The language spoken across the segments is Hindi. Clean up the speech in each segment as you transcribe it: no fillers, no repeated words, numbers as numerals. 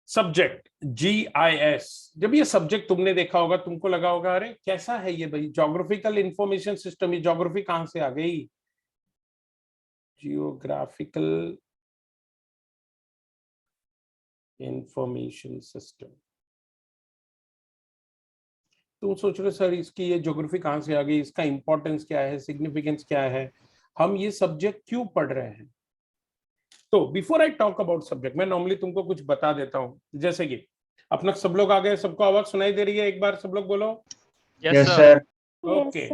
सब्जेक्ट GIS, जब ये सब्जेक्ट तुमने देखा होगा तुमको लगा होगा अरे कैसा है ये भाई, जोग्राफिकल इंफॉर्मेशन सिस्टम, ये जोग्राफी कहां से आ गई, जियोग्राफिकल इंफॉर्मेशन सिस्टम। तुम सोच रहे हो सर इसकी ये ज्योग्राफी कहां से आ गई, इसका इंपॉर्टेंस क्या है, सिग्निफिकेंस क्या है, हम ये सब्जेक्ट क्यों पढ़ रहे हैं। तो before I talk about subject, मैं नॉर्मली तुमको कुछ बता देता हूं। जैसे कि अपना सब लोग आ गए, सबको आवाज सुनाई दे रही है, एक बार सब लोग बोलो यस सर। ओके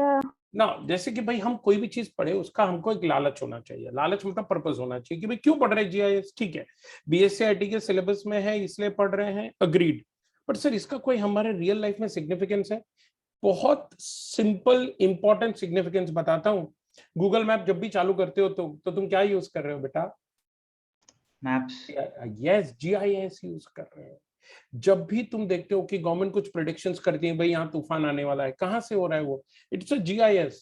ना। जैसे कि भाई हम कोई भी चीज पढ़े उसका हमको एक लालच होना चाहिए, लालच मतलब पर्पस होना चाहिए कि भाई क्यों पढ़ रहे हैं GIS। ठीक है, BSc IT के सिलेबस में है इसलिए पढ़ रहे हैं, अग्रीड, बट सर इसका कोई हमारे रियल लाइफ में सिग्निफिकेंस है? बहुत सिंपल इंपॉर्टेंट सिग्निफिकेंस बताता हूँ। गूगल मैप जब भी चालू करते हो तो तुम क्या यूज कर रहे हो बेटा? मैप्स। यस, GIS यूज कर रहे हो। जब भी तुम देखते हो कि गवर्नमेंट कुछ प्रेडिक्शंस करती है, भाई यहाँ तूफान आने वाला है, कहां से हो रहा है वो? It's a GIS।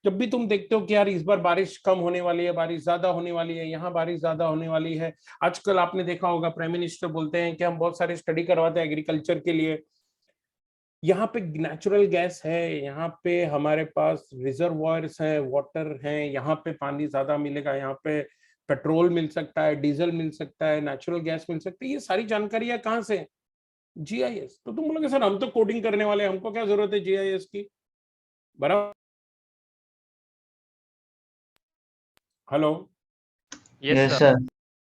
जब भी तुम देखते हो कि यार इस बार बारिश कम होने वाली है, बारिश ज्यादा होने वाली है, यहाँ बारिश ज्यादा होने वाली है, आजकल आपने देखा होगा प्राइम मिनिस्टर बोलते हैं कि हम बहुत सारे स्टडी करवाते हैं एग्रीकल्चर के लिए। यहाँ पे नेचुरल गैस है, यहाँ पे हमारे पास रिजर्वॉयर्स हैं, वाटर हैं, यहाँ पे पानी ज्यादा मिलेगा, यहाँ पे पेट्रोल मिल सकता है, डीजल मिल सकता है, नेचुरल गैस मिल सकती है। ये सारी जानकारियां कहाँ से? GIS। तो तुम बोलोगे सर हम तो कोडिंग करने वाले हैं, हमको क्या जरूरत है GIS की? बराबर। Hello, yes sir.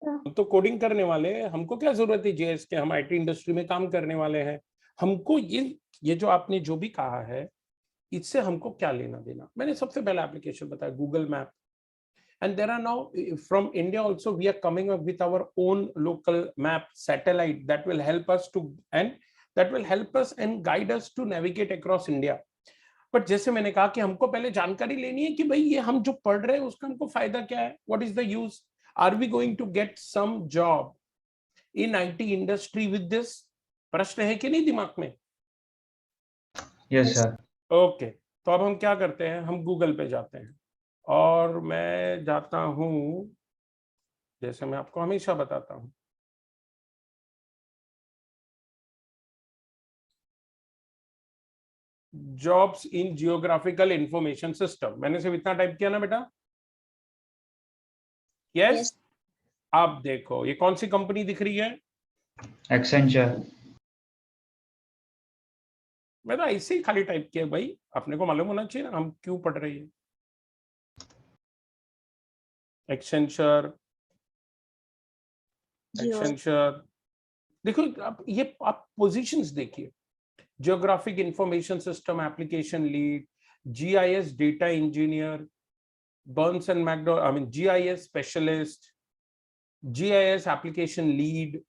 हम तो कोडिंग करने वाले हैं, हमको क्या जरूरत है GIS के? हम IT इंडस्ट्री में काम करने वाले हैं। हमको ये जो आपने जो भी कहा है इससे हमको क्या लेना देना? मैंने सबसे पहला एप्लीकेशन बताया Google map, and there are now from India also we are coming up with our own local map satellite that will help us to and that will help us and guide us to navigate across India. But जैसे मैंने कहा कि हमको पहले जानकारी लेनी है कि भाई ये हम जो पढ़ रहे हैं उसका हमको फायदा क्या है, what is the use, are we going to get some job in IT industry with this? प्रश्न है कि नहीं दिमाग में? Yes sir. ओके, तो अब हम क्या करते हैं, हम गूगल पे जाते हैं और मैं जाता हूं, जैसे मैं आपको हमेशा बताता हूं, jobs in geographical information system. मैंने सिर्फ इतना टाइप किया ना बेटा? यस। आप देखो ये कौन सी कंपनी दिख रही है? एक्सेंचर। मैं तो ऐसे ही खाली टाइप किया भाई, अपने को मालूम होना चाहिए ना हम क्यों पढ़ रहे हैं। एक्सेंचर, एक्सेंचर, देखो आप पोजीशंस देखिए, geographic information system application lead, GIS data engineer, Burns and McDonnell, I mean GIS specialist, GIS application lead,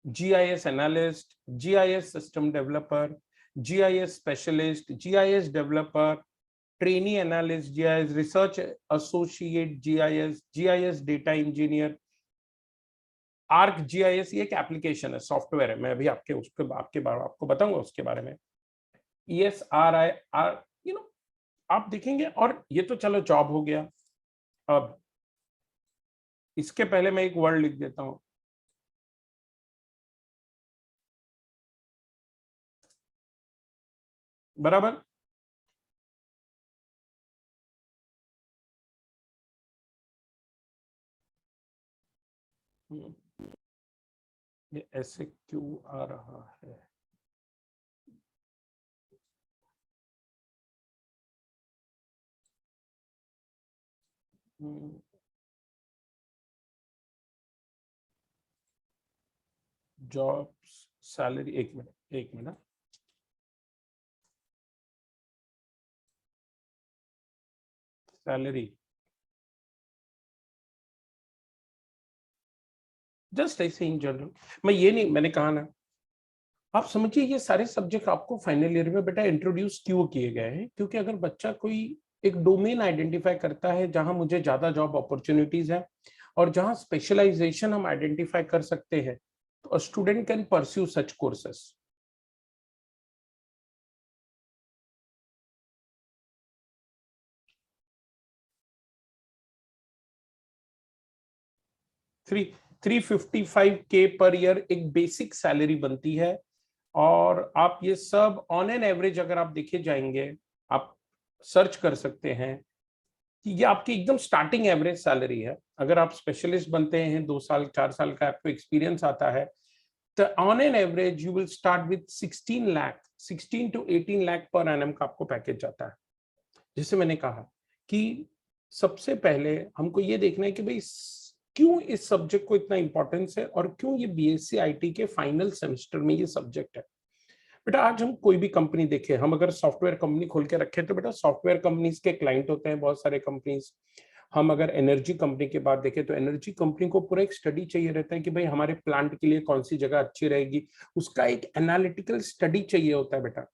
GIS analyst, GIS system developer, GIS specialist, GIS developer, trainee analyst, GIS research associate, GIS data engineer, ArcGIS ये एक एप्लीकेशन है, सॉफ्टवेयर है, मैं अभी आपको बताऊंगा उसके बारे में। ESRI आप देखेंगे। और ये तो चलो जॉब हो गया। अब इसके पहले मैं एक वर्ड लिख देता हूं, बराबर। ये ऐसे क्यों आ रहा है? जॉब्स सैलरी, एक मिनट। सैलरी जस्ट ऐसे इन जनरल, मैं ये नहीं, मैंने कहा ना, आप समझिए ये सारे सब्जेक्ट आपको फाइनल ईयर में बेटा इंट्रोड्यूस क्यों किए गए हैं, क्योंकि अगर बच्चा कोई एक डोमेन आइडेंटिफाई करता है जहां मुझे ज्यादा जॉब अपॉर्चुनिटीज है और जहां स्पेशलाइजेशन हम आइडेंटिफाई कर सकते हैं, तो student can pursue such courses. 3 355K per year एक बेसिक सैलरी बनती है, और आप ये सब ऑन एन एवरेज अगर आप देखे जाएंगे, आप सर्च कर सकते हैं कि ये आपकी एकदम स्टार्टिंग एवरेज सैलरी है। अगर आप स्पेशलिस्ट बनते हैं, 2 साल 4 साल का आपको एक्सपीरियंस आता है, तो on an average you will start with 16 lakh, 16 to 18 lakh per annum का आपको पैकेज जाता है। जैसे मैंने कहा कि सबसे पहले हमको ये देखना है कि भाई क्यों इस सब्जेक्ट को इतना इंपॉर्टेंस है, और क्यों ये बीएससी आईटी के फाइनल सेमेस्टर में ये सब्जेक्ट है। बेटा आज हम कोई भी कंपनी देखें, हम अगर सॉफ्टवेयर कंपनी खोल के रखें, तो बेटा सॉफ्टवेयर कंपनीज के क्लाइंट होते हैं बहुत सारे कंपनीज। हम अगर एनर्जी कंपनी की बात देखें, तो एनर्जी कंपनी को पूरा एक स्टडी चाहिए रहता है कि भाई हमारे प्लांट के लिए कौन सी जगह अच्छी रहेगी, उसका एक एनालिटिकल स्टडी चाहिए होता है बेटा।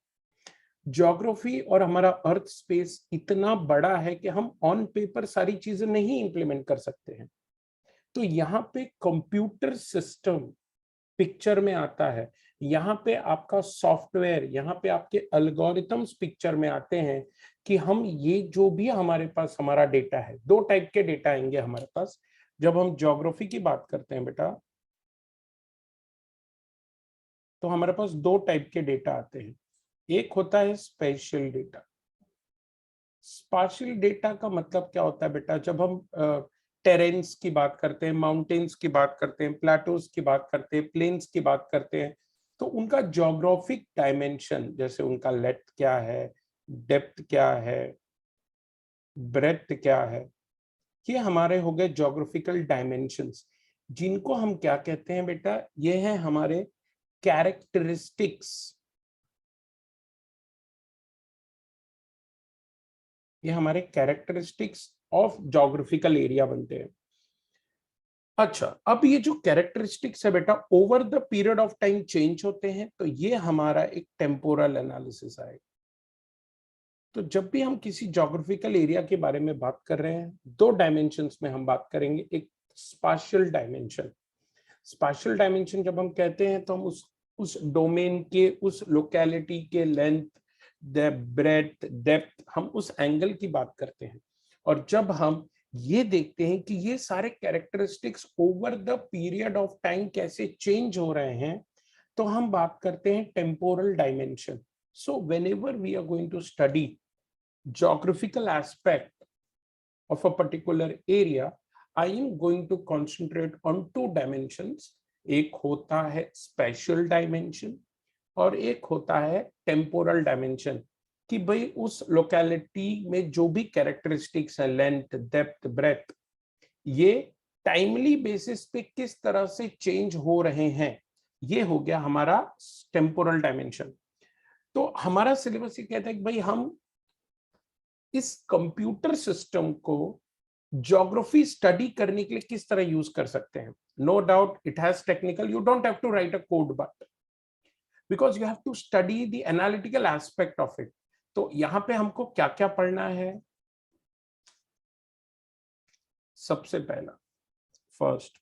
ज्योग्राफी और हमारा अर्थ स्पेस इतना बड़ा है कि हम ऑन पेपर सारी चीजें नहीं इंप्लीमेंट कर सकते हैं। तो यहाँ पे कंप्यूटर सिस्टम पिक्चर में आता है, यहाँ पे आपका सॉफ्टवेयर, यहाँ पे आपके एल्गोरिथम्स पिक्चर में आते हैं कि हम ये जो भी हमारे पास हमारा डेटा है, 2 टाइप के डेटा आएंगे हमारे पास जब हम ज्योग्राफी की बात करते हैं बेटा। तो हमारे पास 2 टाइप के डेटा आते हैं। एक होता है स्पेशल डेटा। स्पाशियल डेटा का मतलब क्या होता है बेटा, जब हम टेरेन्स की बात करते हैं, माउंटेन्स की बात करते हैं, प्लेटोज की बात करते हैं, प्लेन्स की बात करते हैं, तो उनका ज्योग्राफिक डायमेंशन, जैसे उनका लेंथ क्या है, डेप्थ क्या है, ब्रेथ क्या है, ये हमारे हो गए ज्योग्राफिकल डायमेंशंस, जिनको हम क्या कहते हैं बेटा, ये है हमारे कैरेक्टरिस्टिक्स। ये हमारे कैरेक्टरिस्टिक्स ऑफ ज्योग्राफिकल एरिया बनते हैं। अच्छा, अब ये जो कैरेक्टरिस्टिक्स है बेटा over the period of time change होते हैं, तो ये हमारा एक टेम्पोरल एनालिसिस आएगा। तो जब भी हम किसी ज्योग्राफिकल एरिया के बारे में बात कर रहे हैं, 2 डायमेंशंस में हम बात करेंगे। एक स्पाशियल डायमेंशन। स्पाशियल डायमेंशन जब हम कहते हैं, तो हम उस डोमेन के, उस लोकेलिटी के लेंथ, ब्रेथ, डेप्थ, हम उस एंगल की बात करते हैं। और जब हम ये देखते हैं कि ये सारे characteristics over the period of time कैसे चेंज हो रहे हैं, तो हम बात करते हैं temporal dimension. So whenever we are going to study geographical aspect of a particular area, I am going to concentrate on 2 dimensions. एक होता है स्पेशल डायमेंशन और एक होता है टेम्पोरल डायमेंशन, कि भाई उस लोकेलिटी में जो भी कैरेक्टरिस्टिक्स है, लेंथ, डेप्थ, ब्रेथ, ये टाइमली बेसिस पे किस तरह से चेंज हो रहे हैं। ये हो गया हमारा टेम्पोरल डायमेंशन। तो हमारा सिलेबस ये कहता है कि भाई हम इस कंप्यूटर सिस्टम को ज्योग्राफी स्टडी करने के लिए किस तरह यूज कर सकते हैं। No doubt it has technical, you don't have to write a code, but because you have to study the analytical aspect of it. तो यहां पे हमको क्या क्या पढ़ना है। सबसे पहला, फर्स्ट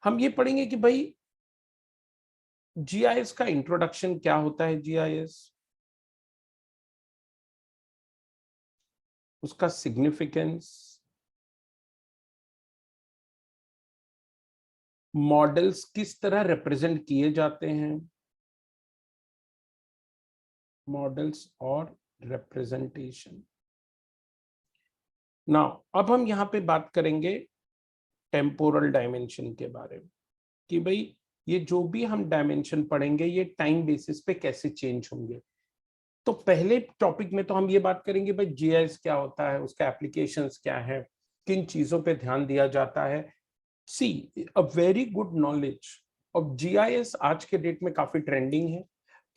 हम ये पढ़ेंगे कि भाई जीआईएस का इंट्रोडक्शन क्या होता है, जीआईएस, उसका सिग्निफिकेंस, मॉडल्स किस तरह रिप्रेजेंट किए जाते हैं, मॉडल्स और रिप्रेजेंटेशन। नाउ अब हम यहां पे बात करेंगे टेम्पोरल डायमेंशन के बारे में, कि भाई ये जो भी हम डायमेंशन पढ़ेंगे ये टाइम बेसिस पे कैसे चेंज होंगे। तो पहले टॉपिक में तो हम ये बात करेंगे भाई जीआईएस क्या होता है, उसका एप्लीकेशंस क्या है, किन चीजों पे ध्यान दिया जाता है। See a very good knowledge of GIS आज के डेट में काफी ट्रेंडिंग है,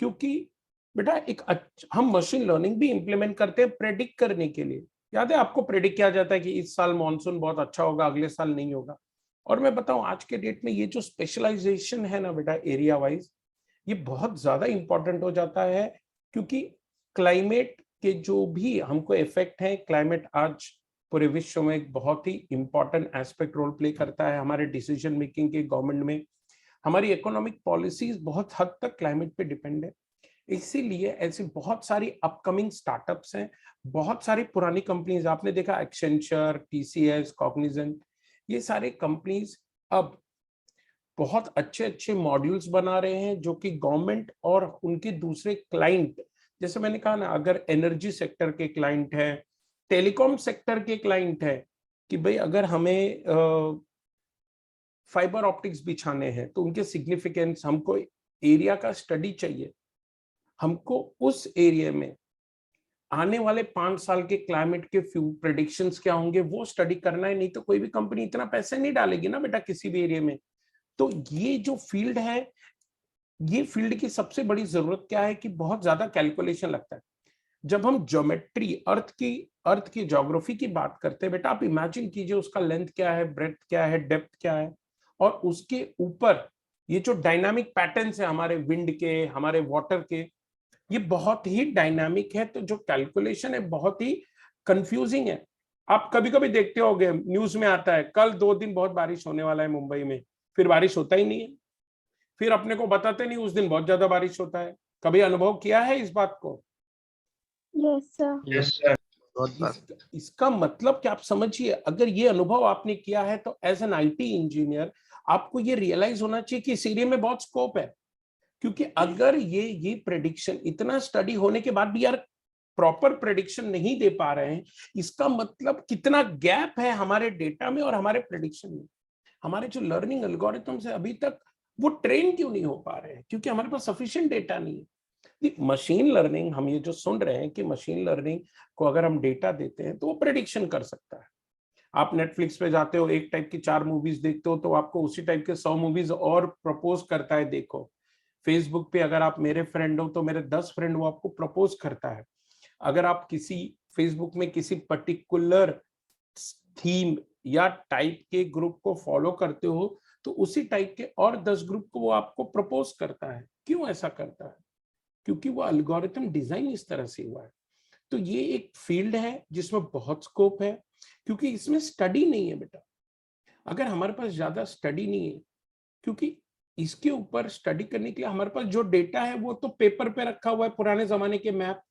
क्योंकि बेटा हम मशीन लर्निंग भी इंप्लीमेंट करते हैं प्रेडिक्ट करने के लिए। याद है आपको, प्रेडिक्ट किया जाता है कि इस साल मॉनसून बहुत अच्छा होगा, अगले साल नहीं होगा। और मैं बताऊं आज के डेट में ये जो स्पेशलाइजेशन है ना बेटा एरिया वाइज, ये बहुत ज्यादा इंपॉर्टेंट हो जाता है, क्योंकि क्लाइमेट के जो भी हमको इफेक्ट है, क्लाइमेट आज पूरे विश्व में एक बहुत ही इंपॉर्टेंट एस्पेक्ट रोल प्ले करता है हमारे डिसीजन मेकिंग के, गवर्नमेंट में। हमारी इकोनॉमिक पॉलिसीज बहुत हद तक क्लाइमेट पे डिपेंड है। इसीलिए ऐसी बहुत सारी अपकमिंग स्टार्टअप्स हैं, बहुत सारी पुरानी कंपनीज, आपने देखा एक्सेंचर, टीसीएस, कॉग्निजेंट, ये सारे कंपनीज अब बहुत अच्छे अच्छे मॉड्यूल्स बना रहे हैं जो कि गवर्नमेंट और उनके दूसरे क्लाइंट, जैसे मैंने कहा ना, अगर एनर्जी सेक्टर के क्लाइंट है, टेलीकॉम सेक्टर के क्लाइंट है, कि भाई अगर हमें फाइबर ऑप्टिक्स बिछाने हैं तो उनके सिग्निफिकेंस, हमको एरिया का स्टडी चाहिए, हमको उस एरिया में आने वाले 5 साल के क्लाइमेट के प्रेडिक्शंस क्या होंगे वो स्टडी करना है। नहीं तो कोई भी कंपनी इतना पैसे नहीं डालेगी ना बेटा किसी भी एरिया में। तो ये जो फील्ड है, ये फील्ड की सबसे बड़ी जरूरत क्या है कि बहुत ज्यादा कैलकुलेशन लगता है। जब हम ज्योमेट्री, अर्थ की ज्योग्राफी की बात करते हैं बेटा, आप इमेजिन कीजिए उसका लेंथ क्या है, ब्रेथ क्या है, डेप्थ क्या है, और उसके ऊपर ये जो डायनामिक पैटर्न्स है हमारे विंड के, हमारे वाटर के, ये बहुत ही डायनामिक है। तो जो कैलकुलेशन है बहुत ही कंफ्यूजिंग है। आप कभी कभी देखते होंगे न्यूज में आता है कल 2 दिन बहुत बारिश होने वाला है मुंबई में, फिर बारिश होता ही नहीं है, फिर अपने को बताते नहीं उस दिन बहुत ज्यादा बारिश होता है। कभी अनुभव किया है इस बात को? Yes sir. Yes, sir. बहुत बार। इसका मतलब कि आप समझिए, अगर ये अनुभव आपने किया है तो एज एन आईटी इंजीनियर आपको ये रियलाइज होना चाहिए कि इस एरिया में बहुत स्कोप है। क्योंकि अगर ये प्रेडिक्शन इतना स्टडी होने के बाद भी यार प्रॉपर प्रेडिक्शन नहीं दे पा रहे हैं, इसका मतलब कितना गैप है हमारे डेटा में और हमारे प्रेडिक्शन में। हमारे जो लर्निंग एल्गोरिथम्स है अभी तक वो ट्रेन क्यों नहीं हो पा रहे हैं? क्योंकि हमारे पास सफिशिएंट डेटा नहीं है। मशीन लर्निंग, हम ये जो सुन रहे हैं कि मशीन लर्निंग को अगर हम डेटा देते हैं तो वो प्रेडिक्शन कर सकता है। आप नेटफ्लिक्स पे जाते हो, एक टाइप की 4 मूवीज देखते हो तो आपको उसी टाइप के 100 मूवीज और प्रपोज करता है देखो। फेसबुक पे अगर आप मेरे फ्रेंड हो तो मेरे 10 फ्रेंड वो आपको प्रपोज करता है। अगर आप किसी फेसबुक में किसी पर्टिकुलर थीम या टाइप के ग्रुप को फॉलो करते हो तो उसी टाइप के और 10 ग्रुप को वो आपको प्रपोज करता है। क्यों ऐसा करता है? क्योंकि वो एल्गोरिथम डिजाइन इस तरह से हुआ है। तो ये एक फील्ड है जिसमें बहुत स्कोप है, क्योंकि इसमें स्टडी नहीं है बेटा। अगर हमारे पास ज्यादा स्टडी नहीं है, क्योंकि इसके ऊपर स्टडी करने के लिए हमारे पास जो डेटा है वो तो पेपर पे रखा हुआ है, पुराने जमाने के मैप।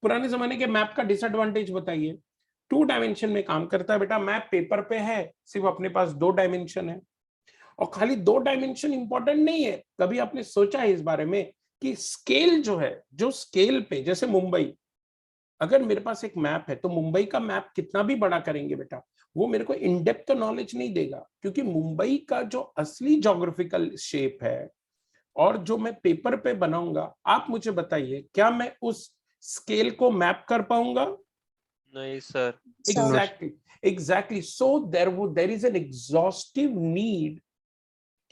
पुराने जमाने के मैप का डिसएडवांटेज बताइए? 2 डायमेंशन में काम करता है बेटा। मैप पेपर पे है, सिर्फ अपने पास 2 डायमेंशन है। और खाली 2 डायमेंशन इंपॉर्टेंट नहीं है। कभी आपने सोचा है इस बारे में कि स्केल जो है, जो स्केल पे, जैसे मुंबई, अगर मेरे पास एक मैप है तो मुंबई का मैप कितना भी बड़ा करेंगे बेटा, वो मेरे को इन डेप्थ नॉलेज नहीं देगा। क्योंकि मुंबई का जो असली ज्योग्राफिकल शेप है और जो मैं पेपर पे बनाऊंगा, आप मुझे बताइए क्या मैं उस स्केल को मैप कर पाऊंगा? नहीं sir. Exactly. So there is an exhaustive need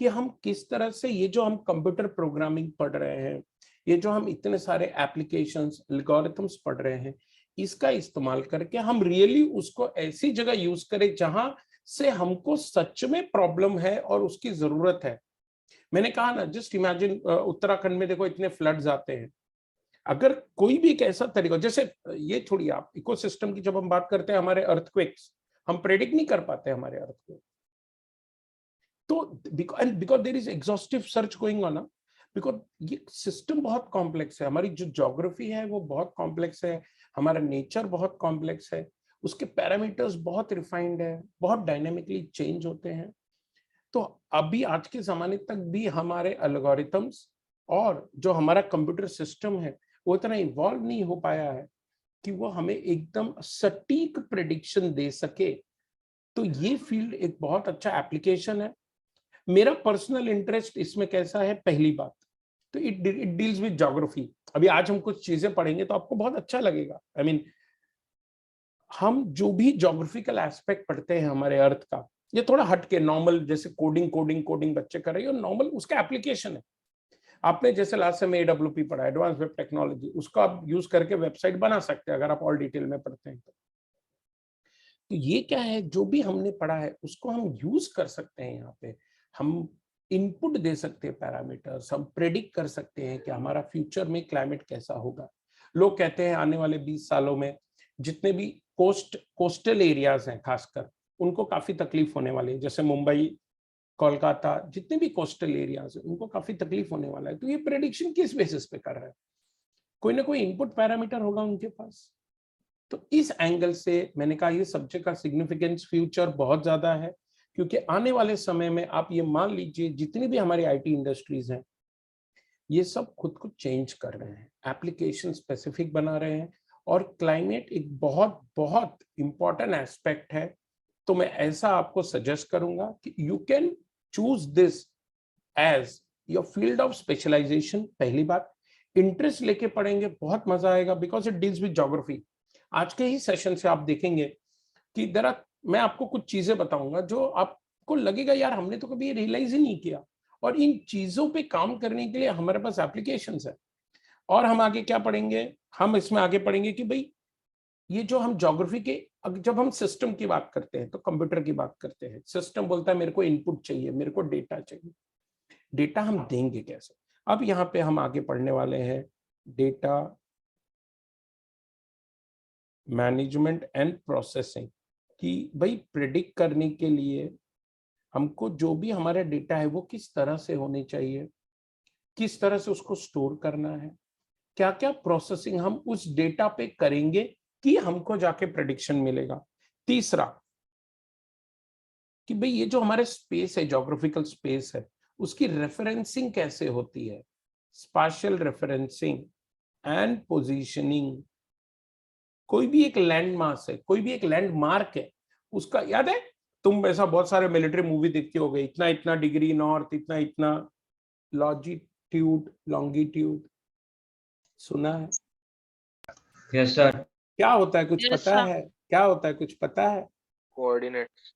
कि हम किस तरह से ये जो हम कंप्यूटर प्रोग्रामिंग पढ़ रहे हैं, ये जो हम इतने सारे एप्लीकेशंस, एल्गोरिथम्स पढ़ रहे हैं, इसका इस्तेमाल करके हम रियली उसको ऐसी जगह यूज करें जहां से हमको सच में प्रॉब्लम है और उसकी जरूरत है। मैंने कहा ना, जस्ट इमेजिन उत्तराखंड में देखो इतने फ्लड्स आते हैं। अगर कोई भी एक ऐसा तरीका, जैसे ये छोड़िए आप, इकोसिस्टम की जब हम बात करते हैं, हमारे अर्थक्वेक्स हम प्रेडिक्ट नहीं कर पाते हमारे अर्थक्वेक। तो because there is exhaustive search going on, because ये सिस्टम बहुत कॉम्प्लेक्स है। हमारी जो ज्योग्राफी है वो बहुत कॉम्प्लेक्स है, हमारा नेचर बहुत कॉम्प्लेक्स है, उसके पैरामीटर्स बहुत रिफाइंड है, बहुत डायनेमिकली चेंज होते हैं। तो अभी आज के जमाने तक भी हमारे एल्गोरिथम्स और जो हमारा कंप्यूटर सिस्टम है वो इतना इवॉल्व नहीं हो पाया है कि वो हमें एकदम सटीक प्रेडिक्शन दे सके। तो ये फील्ड एक बहुत अच्छा एप्लीकेशन है। मेरा पर्सनल इंटरेस्ट इसमें कैसा है? पहली बात तो इट डील्स विद ज्योग्राफी। अभी आज हम कुछ चीजें पढ़ेंगे तो आपको बहुत अच्छा लगेगा। आई मीन, हम जो भी ज्योग्राफिकल एस्पेक्ट पढ़ते हैं हमारे अर्थ का, ये थोड़ा हटके नॉर्मल, जैसे कोडिंग बच्चे कर रहे हैं, नॉर्मल उसका एप्लीकेशन है। आपने जैसे लास्ट में AWP पढ़ा, एडवांस वेब टेक्नोलॉजी, उसको आप यूज करके वेबसाइट बना सकते हैं अगर आप और डिटेल में पढ़ते हैं तो ये क्या है, जो भी हमने पढ़ा है उसको हम यूज कर सकते हैं। यहाँ पे हम इनपुट दे सकते हैं, पैरामीटर्स, हम प्रेडिक्ट कर सकते हैं कि हमारा फ्यूचर में क्लाइमेट कैसा होगा। लोग कहते हैं आने वाले 20 सालों में जितने भी कोस्टल एरियाज हैं खासकर, उनको काफी तकलीफ होने वाली है। जैसे मुंबई, कोलकाता, जितने भी कोस्टल एरियाज हैं उनको काफी तकलीफ होने वाला है। तो ये प्रेडिक्शन किस बेसिस पे कर रहा है? कोई ना कोई इनपुट पैरामीटर होगा उनके पास। तो इस एंगल से मैंने कहा ये सब्जेक्ट का सिग्निफिकेंस फ्यूचर बहुत ज्यादा है, क्योंकि आने वाले समय में आप ये मान लीजिए जितनी भी हमारी आईटी इंडस्ट्रीज हैं ये सब खुद को चेंज कर रहे हैं, एप्लीकेशन स्पेसिफिक बना रहे हैं, और क्लाइमेट एक बहुत बहुत इंपॉर्टेंट एस्पेक्ट है। तो मैं ऐसा आपको सजेस्ट करूंगा कि you can choose this as your field of specialisation. पहली बात, इंटरेस्ट लेके पढ़ेंगे बहुत मजा आएगा, because it deals with geography. आज के ही सेशन से आप देखेंगे कि मैं आपको कुछ चीजें बताऊंगा जो आपको लगेगा यार हमने तो कभी रियलाइज ही नहीं किया, और इन चीजों पे काम करने के लिए हमारे पास एप्लीकेशंस है। और हम आगे क्या पढ़ेंगे, हम इसमें आगे पढ़ेंगे कि भाई ये जो हम ज्योग्राफी के, जब हम सिस्टम की बात करते हैं तो कंप्यूटर की बात करते हैं। सिस्टम बोलता है मेरे को इनपुट चाहिए, मेरे को डेटा चाहिए, डेटा हम देंगे कैसे। अब यहाँ पे हम आगे पढ़ने वाले हैं डेटा मैनेजमेंट एंड प्रोसेसिंग, कि भाई प्रेडिक्ट करने के लिए हमको जो भी हमारा डेटा है वो किस तरह से होनी चाहिए, किस तरह से उसको स्टोर करना है, क्या क्या प्रोसेसिंग हम उस डेटा पे करेंगे कि हमको जाके प्रेडिक्शन मिलेगा। तीसरा कि भाई ये जो हमारे स्पेस है, ज्योग्राफिकल स्पेस है, उसकी रेफरेंसिंग कैसे होती है, स्पेशियल रेफरेंसिंग एंड पोजीशनिंग। कोई भी एक लैंडमार्क है, कोई भी एक लैंडमार्क है, उसका याद है, तुम ऐसा बहुत सारे मिलिट्री मूवी देखते होगे, इतना इतना डिग्री नॉर्थ, इतना इतना लॉन्जिट्यूड लॉन्गिट्यूड, सुना है? Yes, sir. क्या होता है, कुछ Yes, पता sir. है? क्या होता है, कुछ पता है? कोऑर्डिनेट्स।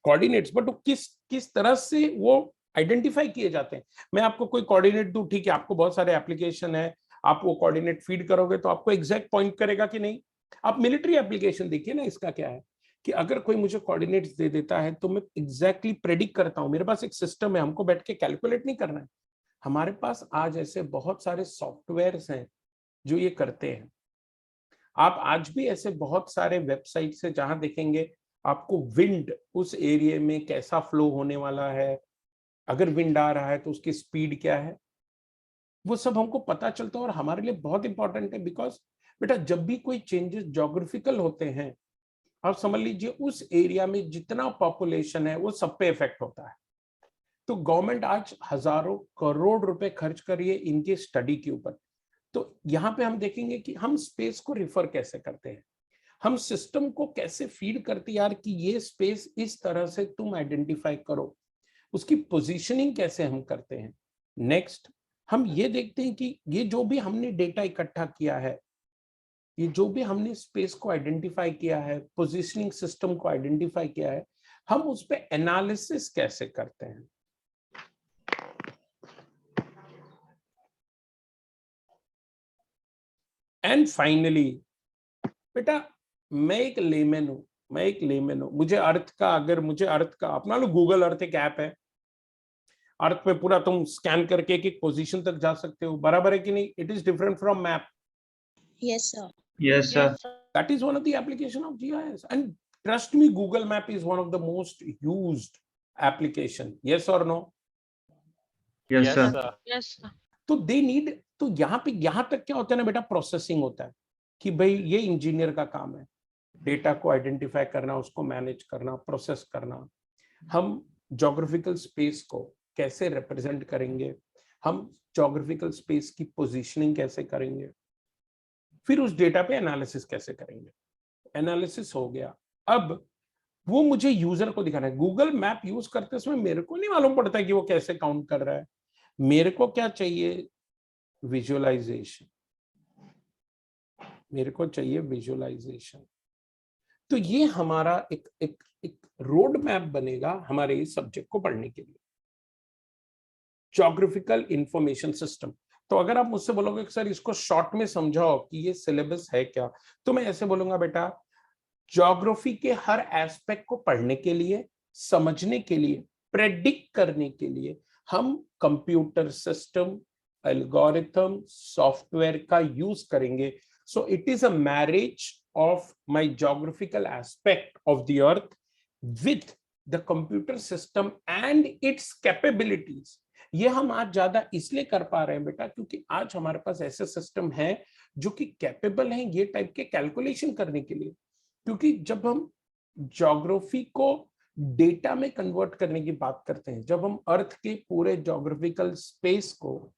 कोऑर्डिनेट्स, बट वो किस तरह से वो आइडेंटिफाई किए जाते हैं। मैं आपको कोई कोऑर्डिनेट दूं, ठीक है, आपको बहुत सारे एप्लीकेशन है, आप वो कोऑर्डिनेट फीड करोगे तो आपको एग्जैक्ट पॉइंट करेगा कि नहीं। आप मिलिट्री एप्लीकेशन देखिए ना, इसका क्या है कि अगर कोई मुझे कोऑर्डिनेट्स दे देता है तो मैं एग्जैक्टली प्रेडिक्ट करता हूं। मेरे पास एक सिस्टम है, हमको बैठ के कैलकुलेट नहीं करना है। हमारे पास आज ऐसे बहुत सारे सॉफ्टवेयर्स हैं जो ये करते हैं। आप आज भी ऐसे बहुत सारे वेबसाइट से जहां देखेंगे आपको विंड उस एरिया में कैसा फ्लो होने वाला है, अगर विंड आ रहा है तो उसकी स्पीड क्या है, वो सब हमको पता चलता है। और हमारे लिए बहुत इंपॉर्टेंट है, बिकॉज बेटा जब भी कोई चेंजेस ज्योग्राफिकल होते हैं, आप समझ लीजिए उस एरिया में जितना पॉपुलेशन है वो सब पे इफेक्ट होता है। तो गवर्नमेंट आज हजारों करोड़ रुपए खर्च कर रही है इनकी स्टडी के ऊपर। तो यहाँ पे हम देखेंगे कि हम स्पेस को रिफर कैसे करते हैं, हम सिस्टम को कैसे फीड करते हैं यार कि ये स्पेस इस तरह से तुम आइडेंटिफाई करो, उसकी पोजीशनिंग कैसे हम करते हैं। नेक्स्ट हम ये देखते हैं कि ये जो भी हमने डेटा इकट्ठा किया है, ये जो भी हमने स्पेस को आइडेंटिफाई किया है, पोजीशनिंग सिस्टम को आइडेंटिफाई किया है, हम उस पे एनालिसिस कैसे करते हैं। एंड फाइनली बेटा मैं एक लेमैन हूं, मुझे अर्थ का अपना लो, गूगल अर्थ एक ऐप है, अर्थ पे पूरा तुम स्कैन करके एक पोजीशन तक जा सकते हो, बराबर है कि नहीं? It is different from map. Yes, sir. Yes, sir. Yes, sir. That is one of the application of GIS, and trust me, Google Map is one of the most used application. Yes or no? Yes, sir. Yes, sir. तो दे नीड, तो यहाँ तक क्या होता है ना बेटा, प्रोसेसिंग होता है कि भाई ये इंजीनियर का काम है, डेटा को आइडेंटिफाई करना, उसको मैनेज करना, प्रोसेस करना। हम ज्योग्राफिकल स्पेस को कैसे रिप्रेजेंट करेंगे, हम ज्योग्राफिकल स्पेस की पोजीशनिंग कैसे करेंगे, फिर उस डेटा पे एनालिसिस कैसे करेंगे। एनालिसिस हो गया, अब वो मुझे यूजर को दिखाना है। गूगल मैप यूज करते समय मेरे को नहीं मालूम पड़ता है कि वो कैसे काउंट कर रहा है। मेरे को क्या चाहिए, विजुअलाइजेशन, मेरे को चाहिए विजुअलाइजेशन। तो ये हमारा एक रोड मैप बनेगा हमारे इस सब्जेक्ट को पढ़ने के लिए, ज्योग्राफिकल इंफॉर्मेशन सिस्टम। तो अगर आप मुझसे बोलोगे कि सर इसको शॉर्ट में समझाओ कि ये सिलेबस है क्या, तो मैं ऐसे बोलूंगा बेटा ज्योग्राफी के हर एस्पेक्ट को पढ़ने के लिए, समझने के लिए, प्रेडिक्ट करने के लिए हम कंप्यूटर सिस्टम, एल्गोरिथम, सॉफ्टवेयर का यूज करेंगे। So it is a marriage of my geographical aspect of the earth with the computer system and it's capabilities. ये हम आज ज्यादा इसलिए कर पा रहे हैं बेटा क्योंकि आज हमारे पास ऐसे सिस्टम है जो कि कैपेबल हैं ये टाइप के कैलकुलेशन करने के लिए। क्योंकि जब हम ज्योग्राफी को डेटा में कन्वर्ट करने की बात करते हैं, जब हम अर्थ के पूरे ज्योग्राफिकल स्पेस को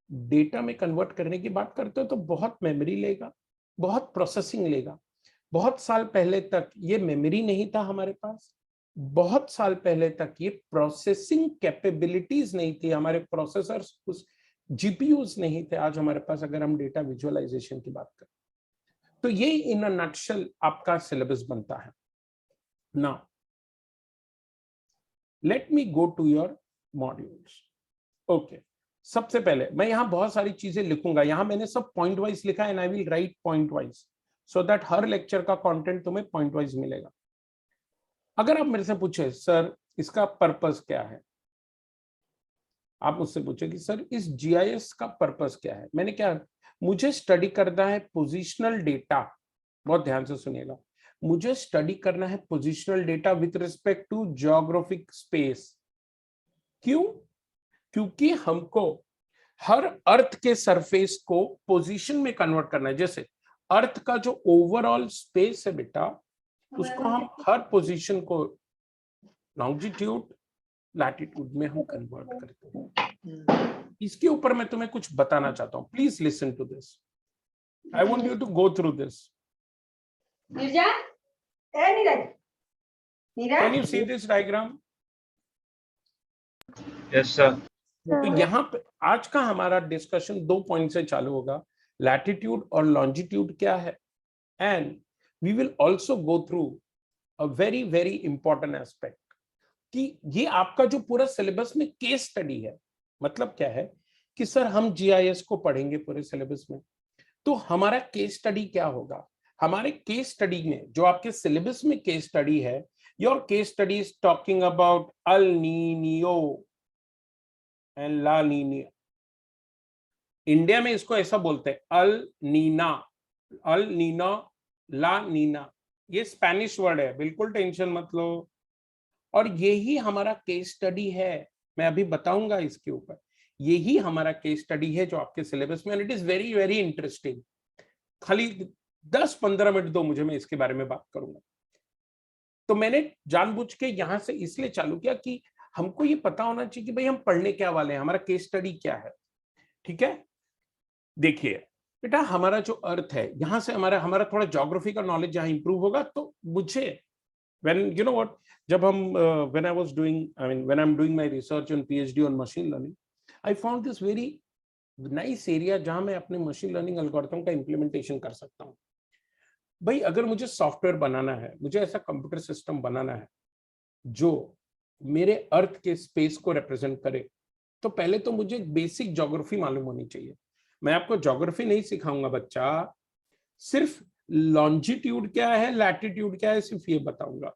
डेटा में कन्वर्ट करने की बात करते हो तो बहुत मेमोरी लेगा, बहुत प्रोसेसिंग लेगा। बहुत साल पहले तक ये मेमोरी नहीं था हमारे पास, बहुत साल पहले तक ये प्रोसेसिंग कैपेबिलिटीज नहीं थी, हमारे प्रोसेसर्स उस जीपीयूज नहीं थे आज हमारे पास, अगर हम डेटा विजुअलाइजेशन की बात करें। तो ये इन अ नटशेल आपका सिलेबस बनता है। Now let me go to your modules. Okay, सबसे पहले मैं यहां बहुत सारी चीजें लिखूंगा, यहां मैंने सब पॉइंट वाइज लिखा है and I will write point wise so that her lecture का कंटेंट तुम्हें पॉइंट वाइज मिलेगा। अगर आप मेरे से पूछे सर इसका पर्पस क्या है, आप मुझसे पूछे कि सर इस जीआईएस का पर्पस क्या है, मैंने क्या, मुझे स्टडी करना है पोजिशनल डेटा। बहुत ध्यान से सुनिएगा, मुझे स्टडी करना है positional data with respect to geographic space. क्यों? क्योंकि हमको हर अर्थ के सरफेस को पोजीशन में कन्वर्ट करना है। जैसे अर्थ का जो ओवरऑल स्पेस है बेटा, उसको हम हर पोजीशन को लॉन्जिट्यूड लैटिट्यूड में हम कन्वर्ट करते हैं। इसके ऊपर मैं तुम्हें कुछ बताना चाहता हूं, please listen to this, I want you to go through this. Can you see this diagram? Yes, sir. तो यहाँ पे आज का हमारा डिस्कशन 2 पॉइंट से चालू होगा, लैटिट्यूड और लॉन्जिट्यूड क्या है, and we will also go through a very very important aspect कि ये आपका जो पूरा सिलेबस में केस स्टडी है। मतलब क्या है कि सर हम जीआईएस को पढ़ेंगे पूरे सिलेबस में, तो हमारा केस स्टडी क्या होगा? हमारे केस स्टडी में जो आपके सिलेबस में केस स्टडी है, your case study is talking about El Nino and La Nina. India में इसको ऐसा बोलते हैं अल नीना, अल नीना, ला नीना। ये स्पेनिश वर्ड है, बिल्कुल टेंशन मत लो। और यही हमारा केस स्टडी है, मैं अभी बताऊंगा इसके ऊपर। यही हमारा केस स्टडी है जो आपके सिलेबस में, and it is very very interesting. खाली 10-15 मिनट दो मुझे, मैं इसके बारे में बात करूंगा। तो मैंने जानबूझ के यहां से इसलिए चालू किया कि हमको ये पता होना चाहिए कि भाई हम पढ़ने क्या वाले हैं, हमारा केस स्टडी क्या है। ठीक है, देखिए बेटा, हमारा जो अर्थ है, यहां से हमारा हमारा थोड़ा ज्योग्राफी का नॉलेज जहां इंप्रूव होगा, तो मुझे when you know what, जब हम when I was doing, I mean when I'm doing my research on PhD on machine learning, I found this very nice area जहां मैं अपने मशीन लर्निंग एल्गोरिथम का इम्प्लीमेंटेशन कर सकता हूं। भाई अगर मुझे सॉफ्टवेयर बनाना है, मुझे ऐसा कंप्यूटर सिस्टम बनाना है जो मेरे अर्थ के स्पेस को रिप्रेजेंट करे, तो पहले तो मुझे बेसिक ज्योग्राफी मालूम होनी चाहिए। मैं आपको ज्योग्राफी नहीं सिखाऊंगा बच्चा, सिर्फ लॉन्जिट्यूड क्या है, लैटिट्यूड क्या है, सिर्फ ये बताऊंगा।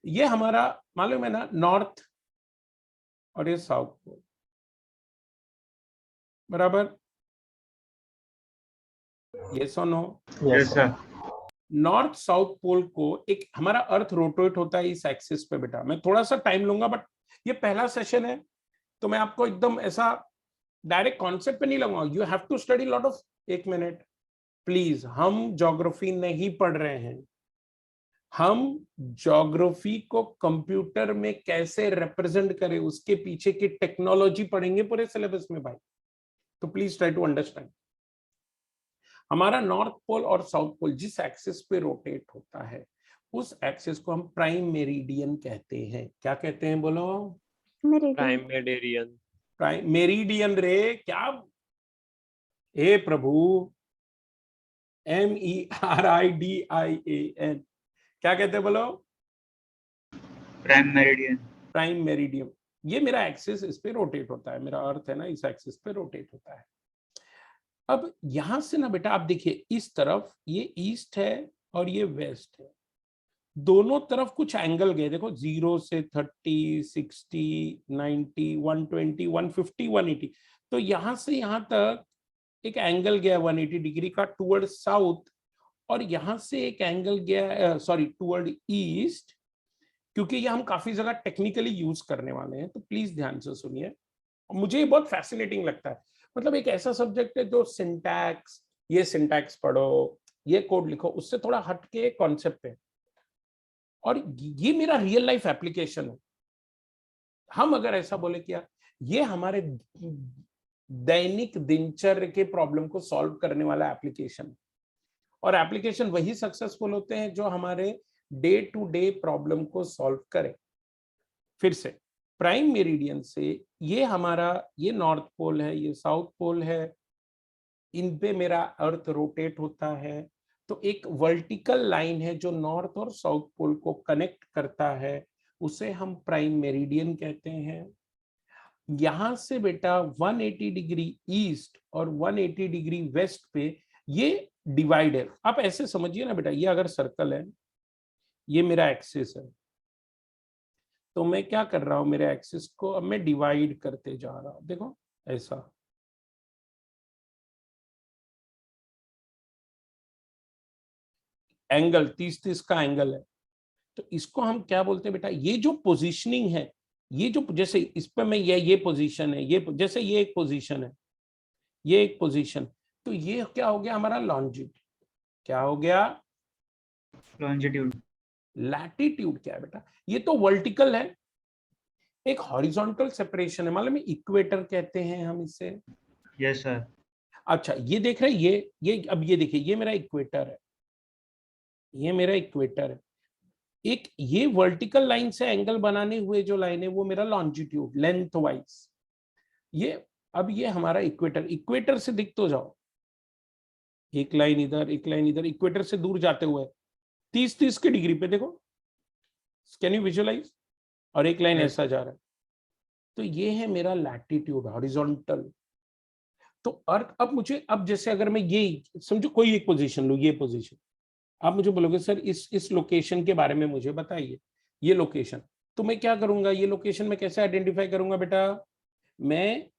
ये हमारा मालूम है ना, नॉर्थ और ये साउथ पोल, बराबर? यस और no? Yes, sir. North south pole को एक हमारा अर्थ रोटेट होता है इस एक्सिस पे बेटा। मैं थोड़ा सा टाइम लूंगा, बट ये पहला सेशन है, तो मैं आपको एकदम ऐसा डायरेक्ट कॉन्सेप्ट पे नहीं लगाऊंगा। You have to study lot of, एक मिनट प्लीज, हम ज्योग्राफी नहीं पढ़ रहे हैं, हम ज्योग्राफी को कंप्यूटर में कैसे रिप्रेजेंट करें उसके पीछे की टेक्नोलॉजी पढ़ेंगे पूरे सिलेबस में भाई। तो प्लीज ट्राई टू अंडरस्टैंड। हमारा नॉर्थ पोल और साउथ पोल जिस एक्सिस पे रोटेट होता है, उस एक्सिस को हम प्राइम मेरिडियन कहते हैं। क्या कहते हैं बोलो? प्राइम मेडिरियन। प्राइम मेरिडियन रे, क्या? हे प्रभु, MERIDIAN, क्या कहते हैं बोलो? Prime meridian. Prime meridian. ये मेरा एक्सिस, इस पे रोटेट होता है, मेरा अर्थ है ना, इस एक्सिस पे रोटेट होता है। अब यहां से ना बेटा आप देखिए, इस तरफ ये ईस्ट है और ये वेस्ट है, दोनों तरफ कुछ एंगल गए। देखो 0 से 30, 60, 90, 120, 150, 180, तो यहां से यहां तक एक एंगल गया 180 डिग्री का टुवर्ड साउथ, और यहां से एक एंगल गया टुवर्ड ईस्ट, क्योंकि ये हम काफी जगह टेक्निकली यूज करने वाले हैं, तो प्लीज ध्यान से सुनिए। मुझे ये बहुत फैसिनेटिंग लगता है, मतलब एक ऐसा सब्जेक्ट है जो सिंटैक्स, ये सिंटैक्स पढ़ो, ये कोड लिखो, उससे थोड़ा हटके कॉन्सेप्ट है। और ये मेरा रियल लाइफ एप्लीकेशन है। हम अगर ऐसा बोले कि ये हमारे दैनिक दिनचर्या के प्रॉब्लम को सॉल्व करने वाला एप्लीकेशन है, और एप्लीकेशन वही सक्सेसफुल होते हैं जो हमारे डे टू डे प्रॉब्लम को सॉल्व करे। फिर से प्राइम मेरिडियन से ये हमारा, ये नॉर्थ पोल है, ये साउथ पोल है, इन पे मेरा अर्थ रोटेट होता है, तो एक वर्टिकल लाइन है जो नॉर्थ और साउथ पोल को कनेक्ट करता है, उसे हम प्राइम मेरिडियन कहते हैं। यहां से बेटा 180 डिग्री ईस्ट और 180 डिग्री वेस्ट पे ये डिवाइड है। आप ऐसे समझिए ना बेटा, ये अगर सर्कल है, ये मेरा एक्सिस है, तो मैं क्या कर रहा हूं, मेरे एक्सिस को अब मैं डिवाइड करते जा रहा हूं। देखो ऐसा, एंगल 30-30 का एंगल है, तो इसको हम क्या बोलते हैं बेटा, ये जो पोजीशनिंग है, ये जो, जैसे इस पे मैं ये पोजीशन है, ये जैसे ये एक पोजीशन है, ये एक पोजीशन, तो ये क्या हो गया हमारा लॉन्जिट्यूड। क्या हो गया? लॉन्जिट्यूड। लैटिट्यूड क्या है बेटा? ये तो वर्टिकल है, एक हॉरिजॉन्टल सेपरेशन है, मालूम है, इक्वेटर कहते हैं हम इसे। Yes sir. अच्छा ये देख रहे हैं, ये अब ये देखिए, ये मेरा इक्वेटर है, ये मेरा इक्वेटर है। एक ये वर्टिकल लाइन से एंगल बनाने हुए जो लाइन है वो मेरा लॉन्जिट्यूड, लेंथ वाइज। ये अब ये हमारा इक्वेटर, इक्वेटर से दिख तो जाओ, एक लाइन इधर, एक लाइन इधर, इक्वेटर से दूर जाते हुए 30-30 की डिग्री पे देखो, कैन यू विजुअलाइज? और एक लाइन ऐसा जा रहा है, तो ये है मेरा लैटिट्यूड, हॉरिजॉन्टल। तो अर्थ, अब मुझे, अब जैसे अगर मैं ये समझो कोई एक पोजीशन लूं, ये पोजीशन, आप मुझे बोलोगे सर इस लोकेशन के बारे में मुझे बताइए, ये लोकेशन, तो मैं क्या करूंगा, ये लोकेशन में कैसे आइडेंटिफाई करूंगा बेटा? मैं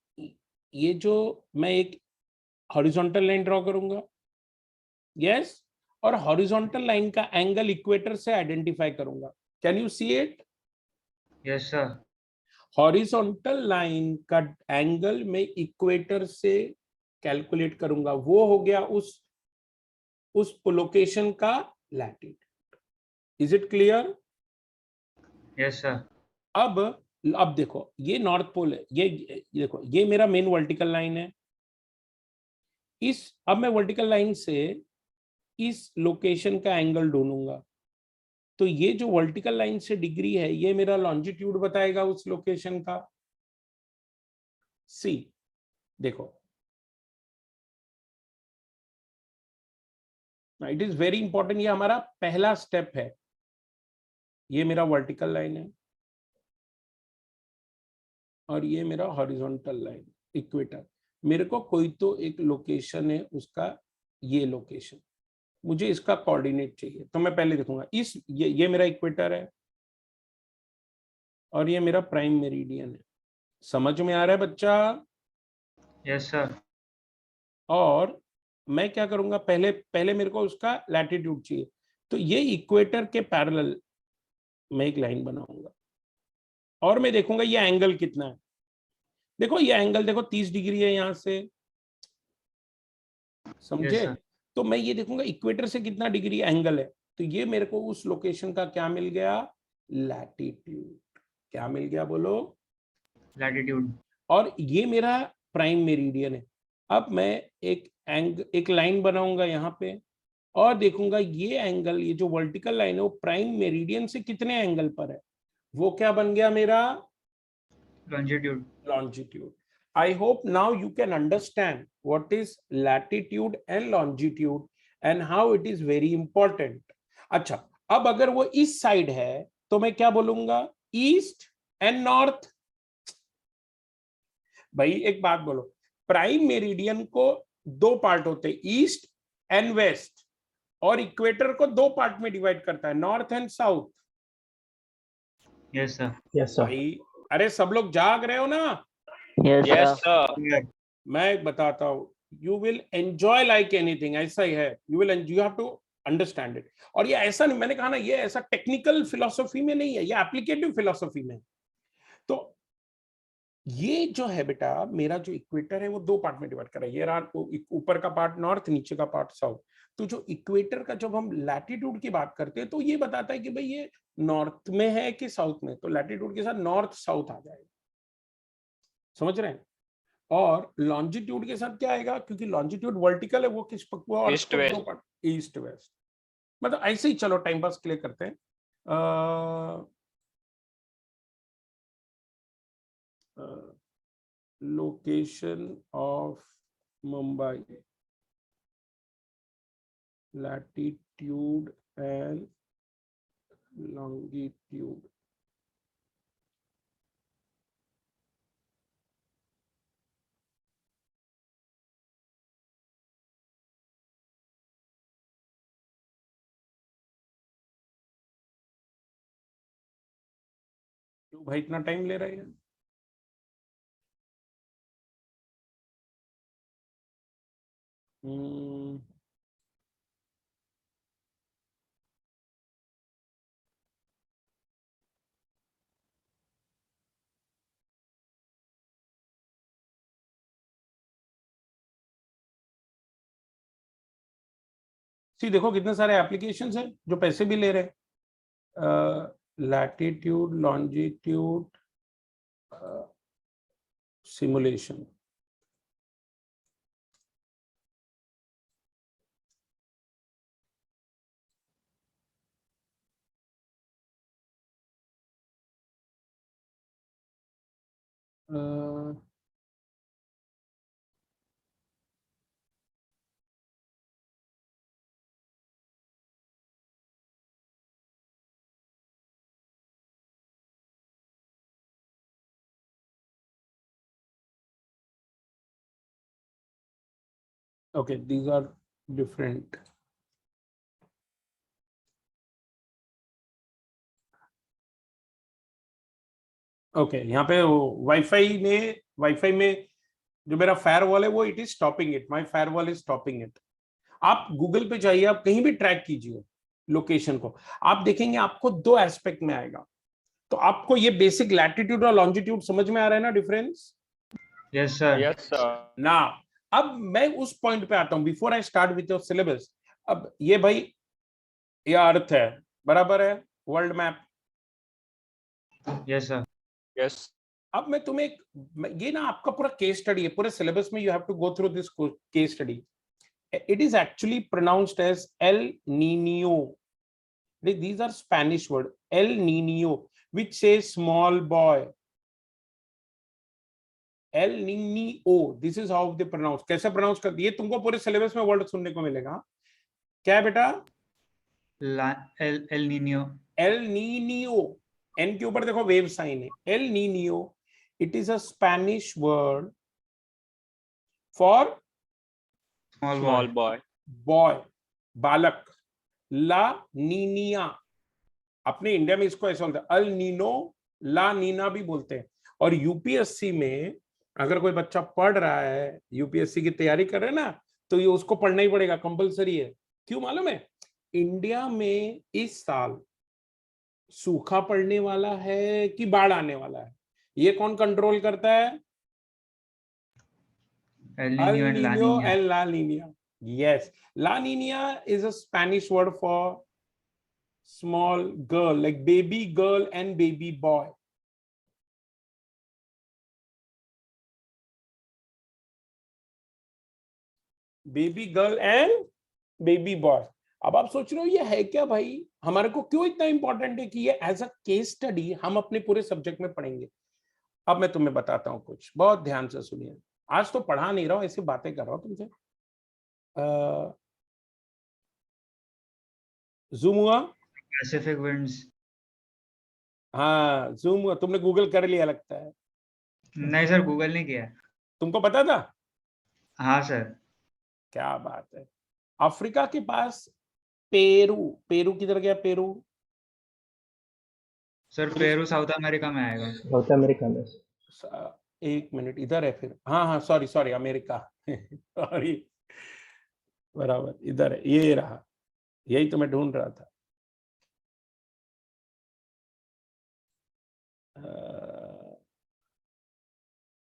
ये जो, मैं एक हॉरिजॉन्टल लाइन ड्रॉ करूंगा, यस, और हॉरिजॉन्टल लाइन का एंगल इक्वेटर से आइडेंटिफाई करूंगा। Can you see it? Yes sir. Horizontal line का एंगल मैं इक्वेटर से कैलकुलेट करूंगा, वो हो गया उस लोकेशन का latitude. Is it clear? Yes sir. अब देखो, ये नॉर्थ पोल है, ये देखो, ये मेरा मेन वर्टिकल लाइन है। अब मैं वर्टिकल लाइन से इस लोकेशन का एंगल ढूंढूंगा, तो ये जो वर्टिकल लाइन से डिग्री है, ये मेरा लॉन्जिट्यूड बताएगा उस लोकेशन का। सी देखो, इट इज वेरी इंपॉर्टेंट, ये हमारा पहला स्टेप है। ये मेरा वर्टिकल लाइन है और ये मेरा हॉरिजॉन्टल लाइन, इक्वेटर। मेरे को कोई तो एक लोकेशन है, उसका ये लोकेशन, मुझे इसका कोऑर्डिनेट चाहिए, तो मैं पहले देखूंगा ये मेरा इक्वेटर है और ये मेरा प्राइम मेरिडियन है। समझ में आ रहा है बच्चा? Yes sir. और मैं क्या करूंगा, पहले मेरे को उसका लैटिट्यूड चाहिए, तो ये इक्वेटर के पैरेलल मैं एक लाइन बनाऊंगा और मैं देखूंगा ये एंगल कितना है। देखो ये एंगल देखो 30 डिग्री है यहां से, समझे? Yes, तो मैं ये देखूंगा इक्वेटर से कितना डिग्री एंगल है, तो ये मेरे को उस लोकेशन का क्या मिल गया, लैटिट्यूड। क्या मिल गया बोलो? लैटिट्यूड। और ये मेरा प्राइम मेरिडियन है। अब मैं एक लाइन बनाऊंगा यहाँ पे और देखूंगा ये एंगल, ये जो वर्टिकल लाइन है वो प्राइम मेरिडियन से कितने एंगल पर है, वो क्या बन गया मेरा, longitude. longitude. I hope now you can understand what is latitude and longitude and how it is very important. अच्छा, अब अगर वो इस साइड है तो मैं क्या बोलूंगा, ईस्ट एंड नॉर्थ। भाई एक बात बोलो, प्राइम मेरिडियन को दो पार्ट होते हैं, ईस्ट एंड वेस्ट, और इक्वेटर को दो पार्ट में डिवाइड करता है, north and south. Yes sir. Yes sir. भाई अरे सब लोग जाग रहे हो ना? Yes, sir. मैं बताता हूँ, you will enjoy like anything, ऐसा ही है, you have to understand it. और ये ऐसा नहीं, मैंने कहा ना, ये ऐसा टेक्निकल फिलोसफी में नहीं है, ये एप्लीकेटिव फिलोसफी में। तो ये जो है बेटा, मेरा जो इक्वेटर है वो दो पार्ट में डिवाइड करा है, ये रहा ऊपर का पार्ट नॉर्थ, नीचे का पार्ट साउथ। तो जो इक्वेटर का जब हम लैटिट्यूड की बात करते हैं तो ये बताता है कि भाई ये नॉर्थ में है कि साउथ में, तो लैटिट्यूड के साथ नॉर्थ साउथ आ जाएगा, समझ रहे हैं। और लॉन्जिट्यूड के साथ क्या आएगा, क्योंकि लॉन्जिट्यूड वर्टिकल है, वो किस वो अर्थ East को west. दो पार्ट, ईस्ट वेस्ट, मतलब ऐसे ही। चलो टाइम पास क्लियर करते हैं। Location of Mumbai, latitude and longitude. क्यों भाई इतना टाइम ले रहे हैं? सी देखो कितने सारे एप्लीकेशंस हैं जो पैसे भी ले रहे हैं। Latitude longitude simulation, okay, these are different. Okay यहाँ पे वाईफाई में जो मेरा फायरवॉल है वो it is stopping it, my firewall is stopping it. आप गूगल पे जाइए, आप कहीं भी ट्रैक कीजिए लोकेशन को, आप देखेंगे आपको दो एस्पेक्ट में आएगा। तो आपको ये बेसिक लैटिट्यूड और लॉन्जिट्यूड समझ में आ रहा है ना difference? Yes sir. Yes, sir. ना, अब मैं उस पॉइंट पे आता हूं, before I start with your syllabus. अब ये भाई ये अर्थ है, बराबर है, world map. Yes sir. Yes. अब मैं तुम्हें ये ना आपका पूरा केस स्टडी है, पूरे सिलेबस में you have to go through this case study. It is actually pronounced as El Nino. These are Spanish word, El Niño, which says small boy. El Niño, this is how they pronounce. कैसे pronounce करती है, तुमको पूरे सिलेबस में वर्ड सुनने को मिलेगा। क्या है बेटा? L Niño. El Niño, N के ऊपर देखो वेव साइन है। El Niño, it is a Spanish word for Small boy. boy, बालक। ला नीनिया, अपने इंडिया में इसको ऐसा बोलते हैं, अल नीनो, ला नीना भी बोलते हैं। और यूपीएससी में अगर कोई बच्चा पढ़ रहा है, यूपीएससी की तैयारी कर रहे हैं ना, तो ये उसको पढ़ना ही पड़ेगा, कंपलसरी है। क्यों मालूम है? इंडिया में इस साल सूखा पड़ने वाला है कि बाढ़ आने वाला है, ये कौन कंट्रोल करता है? El El Nino and La Niño Nina. and La Nina. Yes, La Nina is a Spanish word for small girl, like baby girl and baby boy. Baby girl and baby boy. अब आप सोच रहे हो ये है क्या भाई, हमारे को क्यों इतना इंपॉर्टेंट है कि ये एज अ केस स्टडी हम अपने पूरे सब्जेक्ट में पढ़ेंगे। अब मैं तुम्हें बताता हूं कुछ, बहुत ध्यान से सुनिए। आज तो पढ़ा नहीं रहा हूं, ऐसी बातें कर रहा हूं तुमसे। जूम हुआ? Pacific winds. हाँ जूम हुआ, तुमने गूगल कर लिया लगता है। नहीं सर, गूगल नहीं किया। तुमको पता था? हाँ सर। क्या बात है। अफ्रीका के पास पेरू, पेरू किधर गया Peru? Sir Peru south America में आएगा। साउथ अमेरिका में। एक मिनट, इधर है फिर। हाँ हाँ सॉरी सॉरी, अमेरिका सॉरी, बराबर इधर है, ये रहा, यही तो मैं ढूंढ रहा था।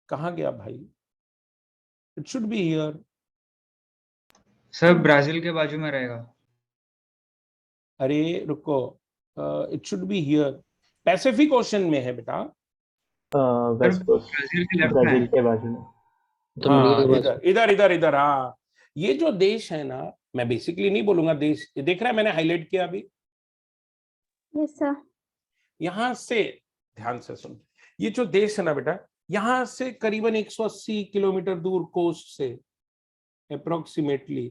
कहाँ गया भाई? It should be here. Sir Brazil के बाजू में रहेगा। अरे रुको, it should be here, Pacific ocean में है बेटा। सर वेस्ट कोस्ट, ब्राजील के लेफ्ट में ब्राजील है। के बाजू में। हाँ इधर इधर इधर इधर, हाँ ये जो देश है ना, मैं बेसिकली नहीं बोलूंगा देश, ये देख रहा है मैंने हाईलाइट किया अभी, Yes, sir. यहां से ध्यान से सुन, ये जो देश है ना बेटा, यहां से करीबन 180 किलोमीटर दूर कोस्ट से अप्रोक्सीमेटली,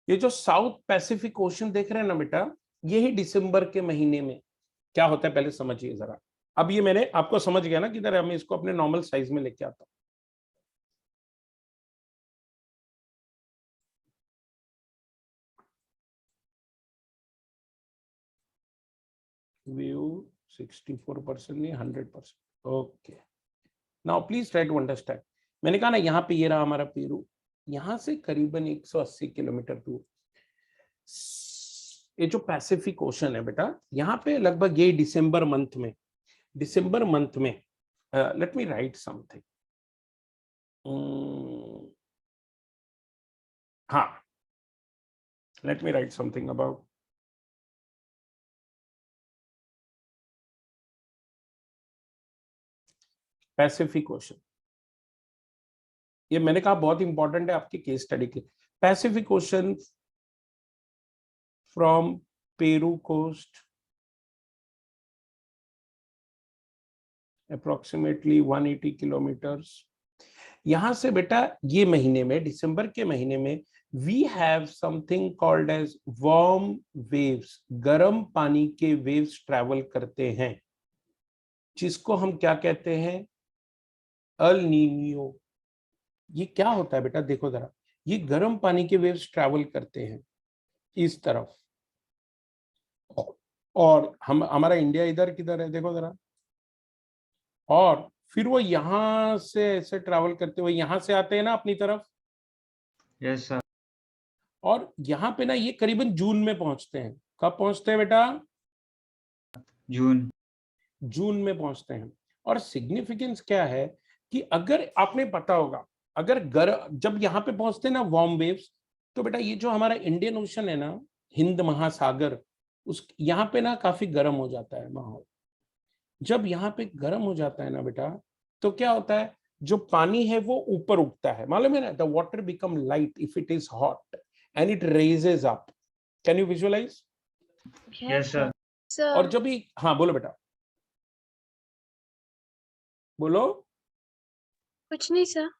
ये जो साउथ पैसिफिक ओशन देख रहे हैं ना बेटा, यही दिसंबर के महीने में क्या होता है पहले समझिए जरा। अब ये मैंने आपको समझ गया ना, किधर हमें इसको अपने नॉर्मल साइज में लेके आता हूं। व्यू 64% नहीं 100%। Okay, now please try to understand. मैंने कहा ना यहाँ पे ये रहा हमारा पेरू, यहां से करीबन 180 किलोमीटर दूर ये जो पैसिफिक ओशन है बेटा, यहाँ पे लगभग ये दिसंबर मंथ में लेट मी राइट समथिंग, हाँ let me write something about Pacific Ocean. ये मैंने कहा बहुत इंपॉर्टेंट है आपकी केस स्टडी के। Pacific Ocean from Peru coast approximately 180 kilometres. यहां से बेटा ये महीने में, दिसंबर के महीने में, we have something called as warm waves, गर्म पानी के वेव्स ट्रैवल करते हैं, जिसको हम क्या कहते हैं, अल नीनियो। ये क्या होता है बेटा, देखो जरा, ये गर्म पानी के वेव्स ट्रैवल करते हैं इस तरफ, और हमारा इंडिया इधर किधर है देखो जरा, और फिर वो यहां से ऐसे ट्रैवल करते हुए यहां से आते हैं ना अपनी तरफ, यस सर। और यहाँ पे ना ये करीबन जून में पहुंचते हैं। कब पहुंचते हैं बेटा, जून में पहुंचते हैं। और सिग्निफिकेंस क्या है कि अगर आपने पता होगा, अगर जब यहाँ पे पहुंचते हैं ना वार्म वेव्स, तो बेटा ये जो हमारा इंडियन ओशन है ना, हिंद महासागर, उस यहाँ पे ना काफी गर्म हो जाता है माहौल। जब यहाँ पे गर्म हो जाता है ना बेटा, तो क्या होता है, जो पानी है वो ऊपर उठता है, मालूम है ना, the water become light if it is hot and it raises up. Can you visualise? Yes sir. Sir. और जब भी, हाँ बोलो बेटा, बोलो। कुछ नहीं सर।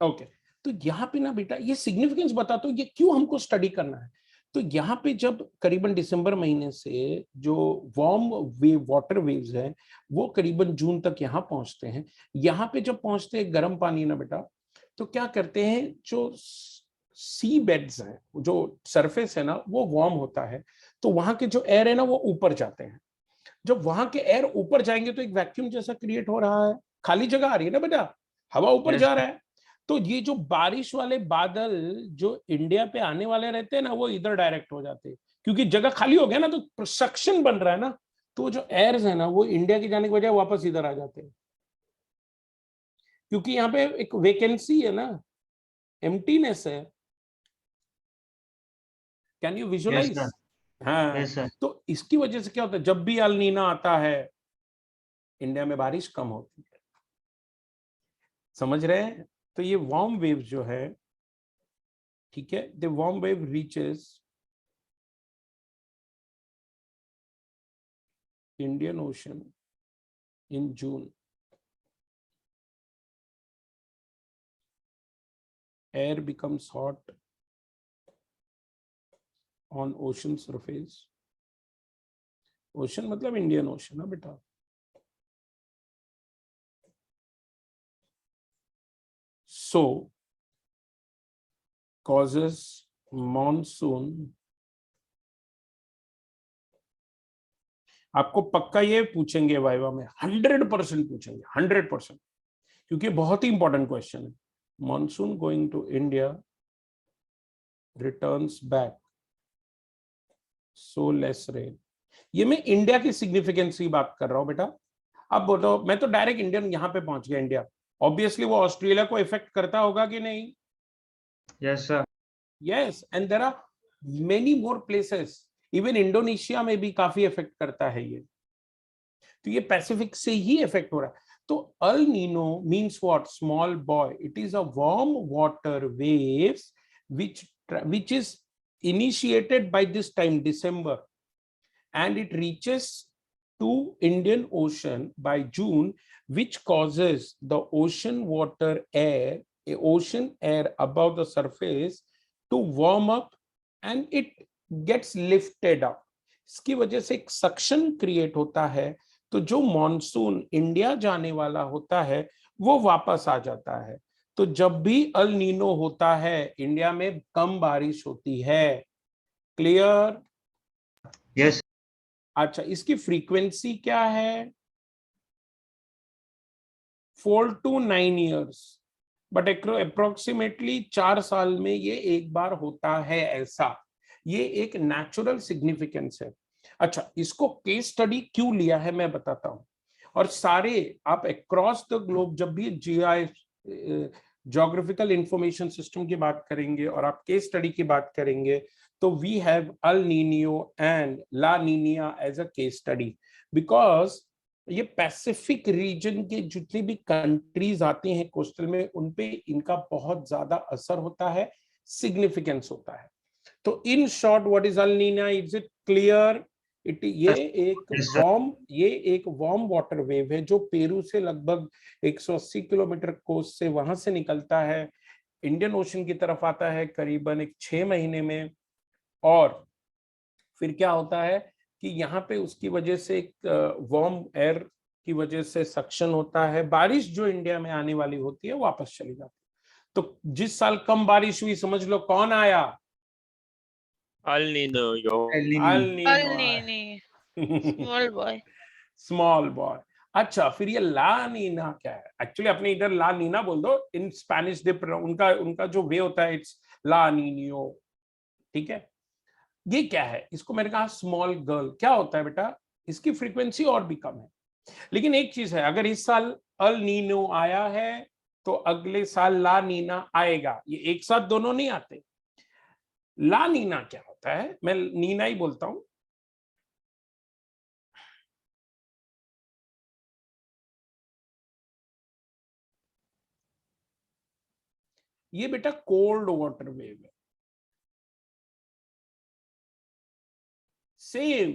ओके, तो यहाँ पे ना बेटा ये सिग्निफिकेंस बताता हूँ, ये क्यों हमको स्टडी करना है। तो यहाँ पे जब करीबन दिसंबर महीने से जो वार्म वेव वाटर वेव्स हैं, वो करीबन जून तक यहाँ पहुंचते हैं। यहाँ पे जब पहुंचते हैं गर्म पानी ना बेटा, तो क्या करते हैं, जो सी बेड्स हैं, जो सरफेस है ना, वो वार्म होता है, तो वहां के जो एयर है ना वो ऊपर जाते हैं। जब वहां के एयर ऊपर जाएंगे तो एक वैक्यूम जैसा क्रिएट हो रहा है, खाली जगह आ रही है ना बेटा, हवा ऊपर जा रहा है। तो ये जो बारिश वाले बादल जो इंडिया पे आने वाले रहते हैं ना, वो इधर डायरेक्ट हो जाते हैं, क्योंकि जगह खाली हो गया ना, तो सक्शन बन रहा है ना, तो जो एयर्स है ना वो इंडिया के जाने के बजाय वापस इधर आ जाते हैं, क्योंकि यहाँ पे एक वेकेंसी है ना, एम्प्टीनेस है। Can you visualise? हाँ, यस सर। तो इसकी वजह से क्या होता है, जब भी अल नीना आता है इंडिया में बारिश कम होती है, समझ रहे हैं? तो ये वार्म वेव जो है, ठीक है, the warm wave reaches Indian Ocean in June, air becomes hot on ocean surface, ocean मतलब इंडियन ओशन ना बेटा, so causes monsoon। आपको पक्का ये पूछेंगे वाइवा में, 100% पूछेंगे, 100%, क्योंकि बहुत ही इंपॉर्टेंट क्वेश्चन है। Monsoon going to India returns back, so less rain. ये मैं इंडिया की सिग्निफिकेंस की बात कर रहा हूं बेटा। अब बोलो, मैं तो डायरेक्ट इंडियन यहां पे पहुंच गया इंडिया, ऑब्वियसली वो ऑस्ट्रेलिया को इफेक्ट करता होगा कि नहीं? Yes sir. yes, and there are many more places. Even Indonesia में भी काफी इफेक्ट करता है ये, तो ये पैसिफिक से ही इफेक्ट हो रहा है. तो El Nino means what? Small boy. It is a warm water waves which is initiated by this time December, and it reaches to Indian Ocean by June, which causes the ocean air above the surface to warm up, and it gets lifted up. इसकी वजह से एक सक्शन क्रिएट होता है, तो जो मॉनसून इंडिया जाने वाला होता है वो वापस आ जाता है. तो जब भी अल नीनो होता है इंडिया में कम बारिश होती है. क्लियर? Yes. अच्छा, इसकी फ्रीक्वेंसी क्या है? 4 to 9 years, बट अप्रोक्सीमेटली 4 साल में ये एक बार होता है. ऐसा ये एक नेचुरल सिग्निफिकेंस है. अच्छा, इसको केस स्टडी क्यों लिया है मैं बताता हूं. और सारे आप अक्रॉस द ग्लोब जब भी जीआई ज्योग्राफिकल इंफॉर्मेशन सिस्टम की बात करेंगे और आप केस स्टडी की बात करेंगे, तो we have El Nino and La Nina as a case study. Because ये पैसिफिक रीजन के जितनी भी कंट्रीज आती हैं कोस्टल में, उनपे इनका बहुत ज्यादा असर होता है, सिग्निफिकेंस होता है. तो in short what is El Nina? Is it clear? ये एक वार्म वाटर वेव है जो पेरू से लगभग 180 किलोमीटर कोस्ट से वहां से निकलता है, इंडियन ओशन की तरफ आता है करीबन 6 महीने में. और फिर क्या होता है कि यहाँ पे उसकी वजह से एक वार्म एयर की वजह से सक्शन होता है, बारिश जो इंडिया में आने वाली होती है वापस चली जाती है. तो जिस साल कम बारिश हुई समझ लो कौन आया? El Nino, yo. El Niño. अल Al Nino. Nini. Small boy. Small boy. अच्छा, फिर ये ला नीना क्या है? एक्चुअली अपने इधर ला नीना बोल दो. इन स्पेनिश उनका उनका जो वे होता है इट्स ला नीनियो. ठीक है. ये क्या है? इसको मैंने कहा स्मॉल गर्ल. क्या होता है बेटा? इसकी फ्रीक्वेंसी और भी कम है. लेकिन एक चीज है, अगर इस साल अल नीनो आया है तो अगले साल ला नीना आएगा. ये एक साथ दोनों नहीं आते. ला नीना क्या होता है? मैं नीना ही बोलता हूं. ये बेटा कोल्ड वाटर वेव है. Same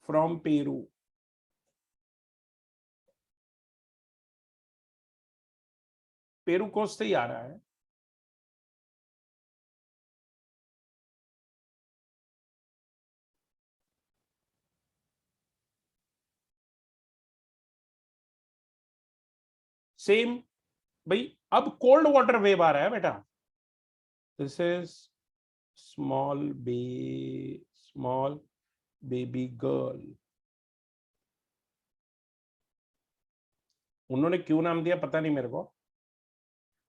from Peru. Peru coast से ही आ रहा है. सेम भाई. अब कोल्ड वाटर वेव आ रहा है बेटा. This is small baby girl. उन्होंने क्यों नाम दिया पता नहीं मेरे को.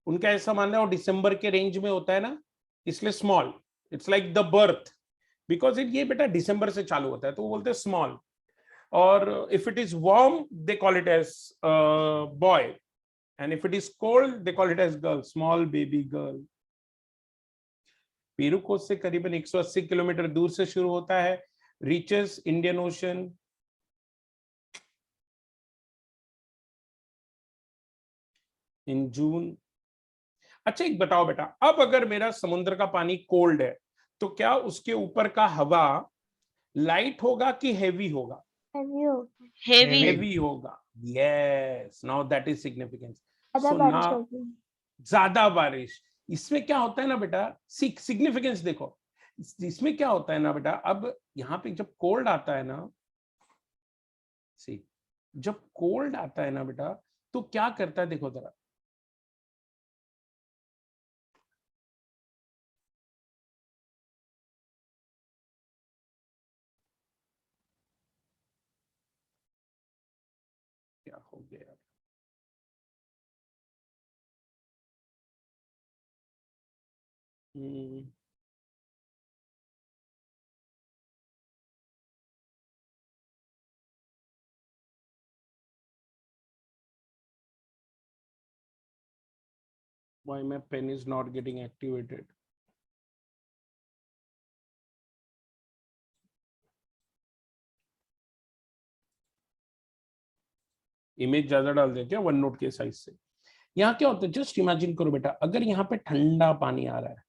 उनका ऐसा मानना है वो दिसंबर के रेंज में होता है ना, इसलिए small. It's like the birth. Because ये बेटा दिसंबर से चालू होता है तो वो बोलते हैं स्मॉल. और if it is warm they call it as boy, and if it is cold they call it as girl, small baby girl. Peru coast से करीबन 180 किलोमीटर दूर से शुरू होता है, reaches Indian Ocean in June. अच्छा, एक बताओ बेटा, अब अगर मेरा समुद्र का पानी कोल्ड है तो क्या उसके ऊपर का हवा लाइट होगा कि हेवी होगा? Heavy. हेवी होगा. Yes, now that is significance. ज्यादा So बारिश now होगी. ज्यादा बारिश. इसमें क्या होता है ना बेटा, सिग्निफिकेंस देखो. इसमें क्या होता है ना बेटा, अब यहाँ पे जब कोल्ड आता है ना, जब कोल्ड आता है ना बेटा, तो क्या करता है देखो जरा. क्या हो गया? Why my pen is not getting activated? Image ज्यादा डाल देते हैं वन नोट के साइज से। यहाँ क्या होता है, जस्ट इमेजिन करो बेटा, अगर यहाँ पे ठंडा पानी आ रहा है,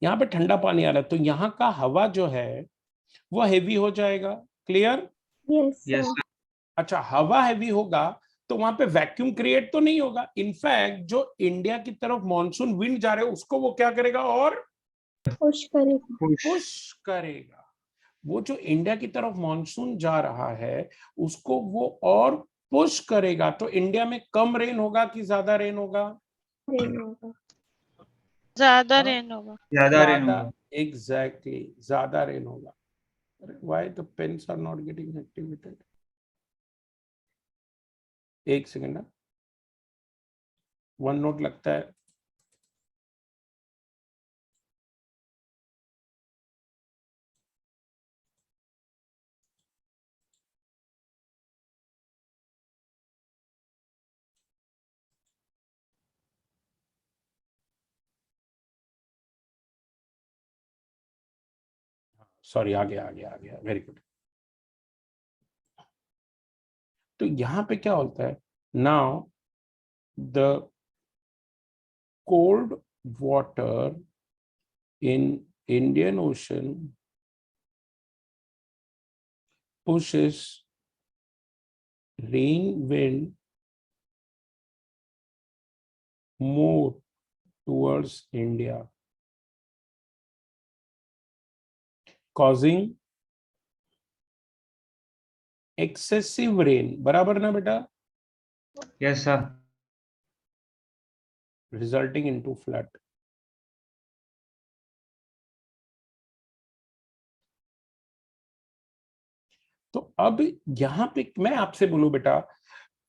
यहाँ पे ठंडा पानी आ रहा है, तो यहाँ का हवा जो है वो हैवी हो जाएगा। Clear? Yes, Yes, sir. sir. अच्छा, हवा हैवी होगा तो वहां पे वैक्यूम क्रिएट तो नहीं होगा। इनफैक्ट जो इंडिया की तरफ मॉनसून विंड जा रहे हो उसको वो क्या करेगा, और Push करेगा. Push. पुश करेगा। वो जो इंडिया की तरफ मॉनसून जा रहा है उसको वो और पुश करेगा। तो इंडिया में कम रेन होगा कि ज्यादा रेन होगा? Rain होगा. ज्यादा हाँ? रेन होगा। ज्यादा रेन होगा। एग्जैक्टली, ज्यादा रेन होगा। Why the pens are not getting activated? एक सेकेंड ना, वन नोट लगता है। सॉरी, आ गया, वेरी गुड। तो यहां पे क्या होता है, now the cold water in Indian Ocean pushes rain wind more towards India, causing excessive rain. बराबर ना बेटा? Yes, sir. Resulting into flood. तो अब यहां पे मैं आपसे बोलूं बेटा,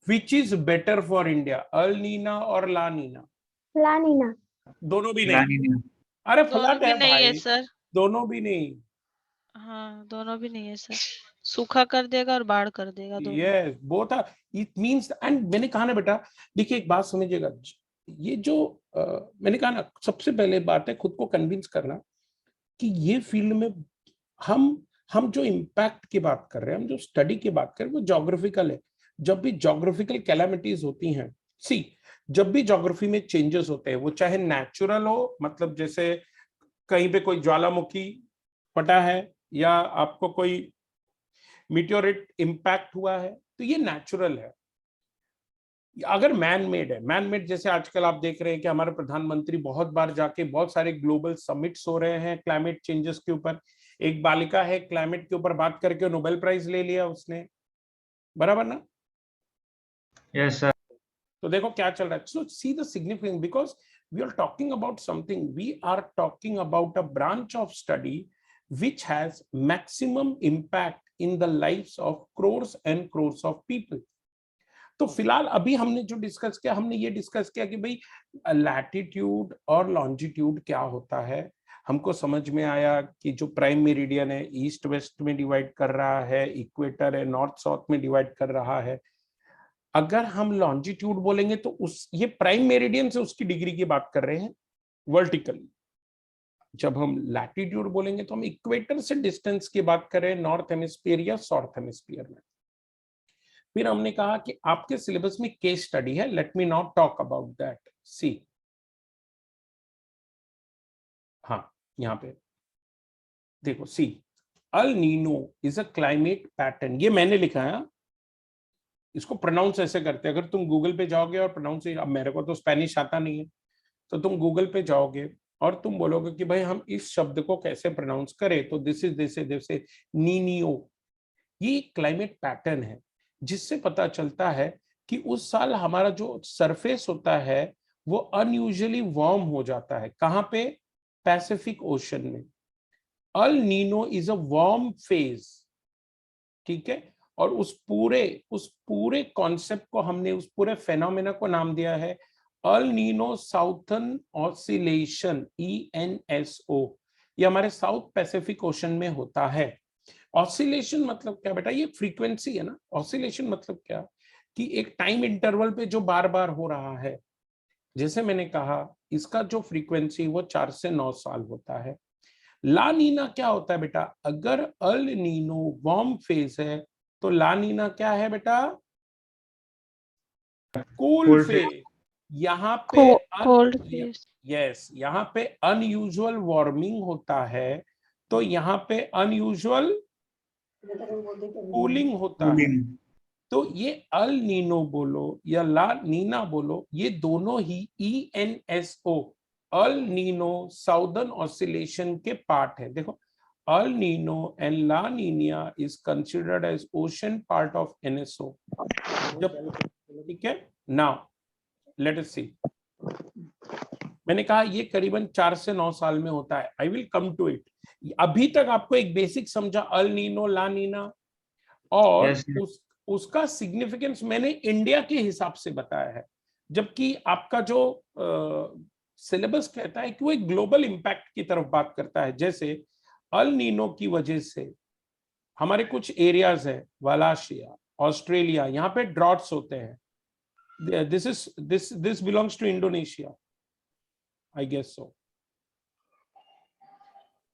which is better for India, El Nina और ला नीना? La Nina. दोनों भी La नहीं। Nina. अरे दोनों फ्लड भी है नहीं है भाई, सर। दोनों भी नहीं। हाँ, दोनों भी नहीं है सर। सूखा कर देगा और बाढ़ कर देगा दोनों। Yes, both are, it means, and मैंने कहा ना बेटा, देखिए एक बात समझिएगा, ये जो मैंने कहा ना, सबसे पहले बात है खुद को कन्विंस करना कि ये फील्ड में हम जो इम्पैक्ट की बात कर रहे हैं, हम जो स्टडी की बात कर रहे हैं, वो ज्योग्राफिकल है। जब भी ज्योग्राफिकल कैलामिटीज होती हैं, सी, जब भी ज्योग्राफी में चेंजेस होते हैं, वो चाहे नेचुरल हो, मतलब जैसे कहीं पे कोई ज्वालामुखी फटा है या आपको कोई मीटियोरेट इम्पैक्ट हुआ है, तो ये नेचुरल है। अगर मैन मेड है, मैन मेड जैसे आजकल आप देख रहे हैं कि हमारे प्रधानमंत्री बहुत बार जाके बहुत सारे ग्लोबल समिट्स हो रहे हैं क्लाइमेट चेंजेस के ऊपर। एक बालिका है, क्लाइमेट के ऊपर बात करके नोबेल प्राइज ले लिया उसने, बराबर ना? Yes, sir. तो देखो क्या चल रहा है। So see the significance, because we are talking about something, we are talking about a branch of study which has maximum impact in the lives of crores and crores of people. तो फिलहाल अभी हमने जो डिस्कस किया, हमने ये डिस्कस किया कि भाई लैटिट्यूड और लॉन्जिट्यूड क्या होता है। हमको समझ में आया कि जो प्राइम मेरिडियन है ईस्ट वेस्ट में डिवाइड कर रहा है, इक्वेटर है नॉर्थ साउथ में डिवाइड कर रहा है। अगर हम लॉन्जिट्यूड बोलेंगे तो उस ये प्राइम मेरिडियन से उसकी डिग्री की बात कर रहे हैं वर्टिकली। जब हम लैटिट्यूड बोलेंगे तो हम इक्वेटर से डिस्टेंस की बात कर रहे हैं, नॉर्थ हेमिस्फीयर या साउथ हेमिस्फीयर में। फिर हमने कहा कि आपके सिलेबस में केस स्टडी है, let me not talk about that. See, हाँ यहां पे देखो, see, El Nino is a climate pattern, ये मैंने लिखा है। इसको प्रोनाउंस ऐसे करते हैं, अगर तुम गूगल पे जाओगे और प्रोनाउंस, अब मेरे को तो स्पेनिश आता नहीं है, तो तुम गूगल पे जाओगे और तुम बोलोगे कि भाई हम इस शब्द को कैसे प्रोनाउंस करें, तो दिस इज जैसे नीनियो। ये क्लाइमेट पैटर्न है जिससे पता चलता है कि उस साल हमारा जो सरफेस होता है वो अनयूजुअली वार्म हो जाता है। कहां पे? पैसिफिक ओशन में। अल Nino is a warm phase, ठीक है। और उस पूरे कॉन्सेप्ट को हमने, उस पूरे फेनोमेना को नाम दिया है El Nino southern oscillation, ENSO। ये हमारे साउथ पैसिफिक ओशन में होता है। ऑसिलेशन मतलब क्या बेटा? ये फ्रीक्वेंसी है ना। ऑसिलेशन मतलब क्या? कि एक टाइम इंटरवल पे जो बार बार हो रहा है। जैसे मैंने कहा, इसका जो फ्रीक्वेंसी वो 4 से 9 साल होता है। ला नीना क्या होता है बेटा? अगर अल नीनो वार्म फेज है तो ला नीना क्या है बेटा? कूल Cold फेज, यहाँ पे कोल्ड फेस। यस, यहाँ पे अनयूजुअल वार्मिंग होता है, तो यहाँ पे अनयूजुअल कूलिंग होता है। cooling. तो ये अल नीनो बोलो या ला नीना बोलो, ये दोनों ही ENSO, El Nino southern oscillation के पार्ट है। देखो, El Nino and La Nina is considered as ocean part of NSO। जब, ठीक है, नाउ लेट अस सी। मैंने कहा ये करीबन 4 से 9 साल में होता है। I will come to it. अभी तक आपको एक बेसिक समझा, अल नीनो ला नीना, और Yes, yes. उसका सिग्निफिकेंस मैंने इंडिया के हिसाब से बताया है, जबकि आपका जो सिलेबस कहता है कि वो एक ग्लोबल इंपैक्ट की तरफ बात करता है। जैसे अल नीनो की वजह से हमारे कुछ एरियाज है, वालाशिया, ऑस्ट्रेलिया, यहाँ पे ड्रॉट्स होते हैं। This belongs to Indonesia, I guess so.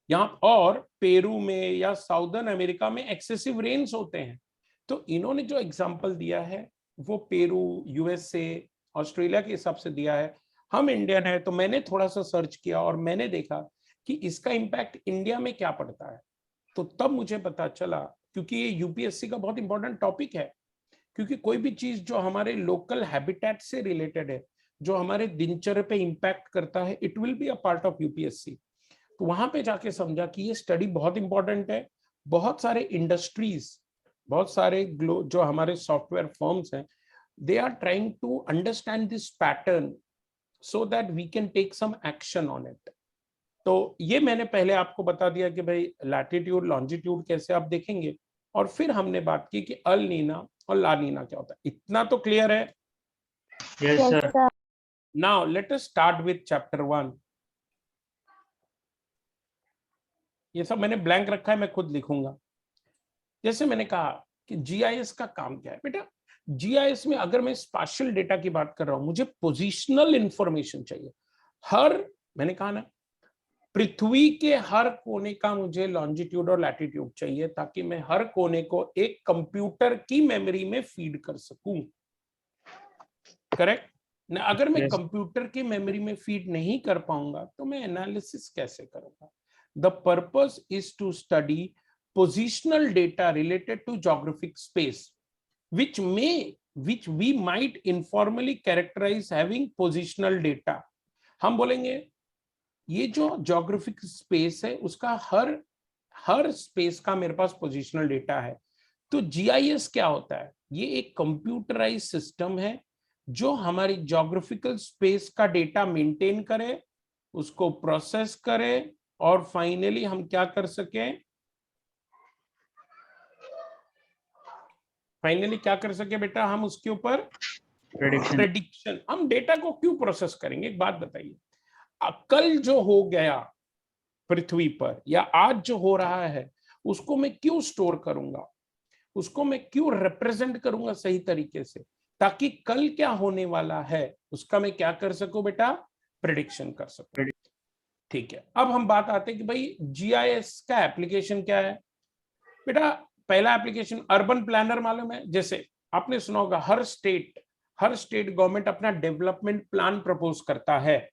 यहाँ और पेरू में या साउदर्न अमेरिका में एक्सेसिव रेन्स होते हैं। तो इन्होंने जो एग्जांपल दिया है वो पेरू, USA, ऑस्ट्रेलिया के हिसाब से दिया है। हम इंडियन है तो मैंने थोड़ा सा सर्च किया और मैंने देखा कि इसका इम्पैक्ट इंडिया में क्या पड़ता है। तो तब मुझे पता चला, क्योंकि ये UPSC का बहुत इंपॉर्टेंट टॉपिक है, क्योंकि कोई भी चीज जो हमारे लोकल हैबिटेट से रिलेटेड है, जो हमारे दिनचर्या पे इम्पैक्ट करता है, it will be a part of UPSC। तो वहां पे जाके समझा कि ये स्टडी बहुत इंपॉर्टेंट है। बहुत सारे इंडस्ट्रीज, बहुत सारे जो हमारे सॉफ्टवेयर फर्म्स हैं, they are trying to understand this pattern so that we can take some action on it. तो ये मैंने पहले आपको बता दिया कि भाई लैटिट्यूड लॉन्जिट्यूड कैसे आप देखेंगे, और फिर हमने बात की कि अल नीना और ला नीना क्या होता है। इतना तो क्लियर है। Yes, Yes, sir. sir. Now let us start with chapter 1। ये सब मैंने ब्लैंक रखा है, मैं खुद लिखूंगा। जैसे मैंने कहा कि GIS का काम क्या है बेटा। GIS में अगर मैं स्पेशल डेटा की बात कर रहा हूं, मुझे पोजिशनल इंफॉर्मेशन चाहिए। मैंने कहा ना, पृथ्वी के हर कोने का मुझे लॉन्जिट्यूड और लैटिट्यूड चाहिए, ताकि मैं हर कोने को एक कंप्यूटर की मेमोरी में फीड कर सकूं। करेक्ट ना? अगर मैं Yes. कंप्यूटर की मेमोरी में फीड नहीं कर पाऊंगा तो मैं एनालिसिस कैसे करूंगा? The purpose is to study positional data related to geographic space, which we might informally characterize having positional data। हम बोलेंगे ये जो geographic space है, उसका हर स्पेस का मेरे पास पोजिशनल डेटा है। तो GIS क्या होता है? ये एक कंप्यूटराइज सिस्टम है जो हमारी ज्योग्राफिकल स्पेस का डेटा मेंटेन करे, उसको प्रोसेस करे, और फाइनली हम क्या कर सके, बेटा, हम उसके ऊपर प्रेडिक्शन। हम डेटा को क्यों प्रोसेस करेंगे? एक बात बताइए, कल जो हो गया पृथ्वी पर या आज जो हो रहा है, उसको मैं क्यों स्टोर करूंगा? उसको मैं क्यों रिप्रेजेंट करूंगा सही तरीके से, ताकि कल क्या होने वाला है उसका मैं क्या कर सकूं बेटा? प्रेडिक्शन कर सकूं। ठीक है, अब हम बात आते हैं कि भाई GIS का एप्लीकेशन क्या है। बेटा पहला एप्लीकेशन अर्बन प्लानर मालूम है? जैसे आपने सुना होगा, हर स्टेट गवर्नमेंट अपना डेवलपमेंट प्लान प्रपोज करता है,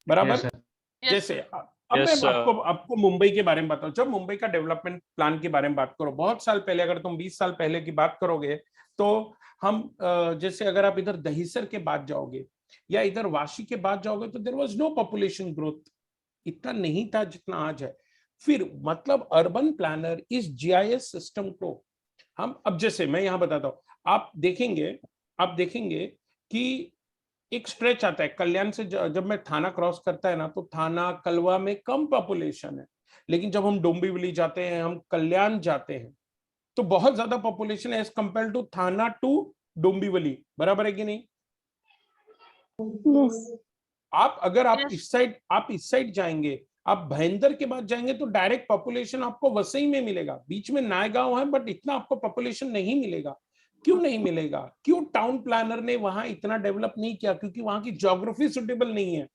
बराबर? Yes, sir. जैसे अब Yes, मैं sir. आपको मुंबई के बारे में बताऊं। जब मुंबई का डेवलपमेंट प्लान के बारे में बात करो, बहुत साल पहले, अगर तुम 20 साल पहले की बात करोगे, तो हम जैसे अगर आप इधर दहिसर के बाद जाओगे या इधर वाशी के बाद जाओगे, तो there was no population growth, इतना नहीं था जितना आज है। फिर मतलब अर्बन प्लानर इस GIS सिस्टम को हम, अब जैसे मैं यहां बताता हूं, आप देखेंगे कि एक स्ट्रेच आता है कल्याण से, जब मैं थाना क्रॉस करता है ना, तो थाना कलवा में कम पॉपुलेशन है, लेकिन जब हम डोंबिवली जाते हैं, हम कल्याण जाते हैं, तो बहुत ज्यादा पॉपुलेशन है एज कंपेयर टू थाना टू डोंबिवली, बराबर है कि नहीं? Yes. अगर आप इस साइड जाएंगे, आप भयंदर के बाद जाएंगे, तो डायरेक्ट पॉपुलेशन आपको वसई में मिलेगा। बीच में नायगांव है, बट इतना आपको पॉपुलेशन नहीं मिलेगा। क्यों नहीं मिलेगा? क्यों टाउन प्लानर ने वहां इतना डेवलप नहीं किया? क्योंकि वहां की ज्योग्राफी सुटेबल नहीं है।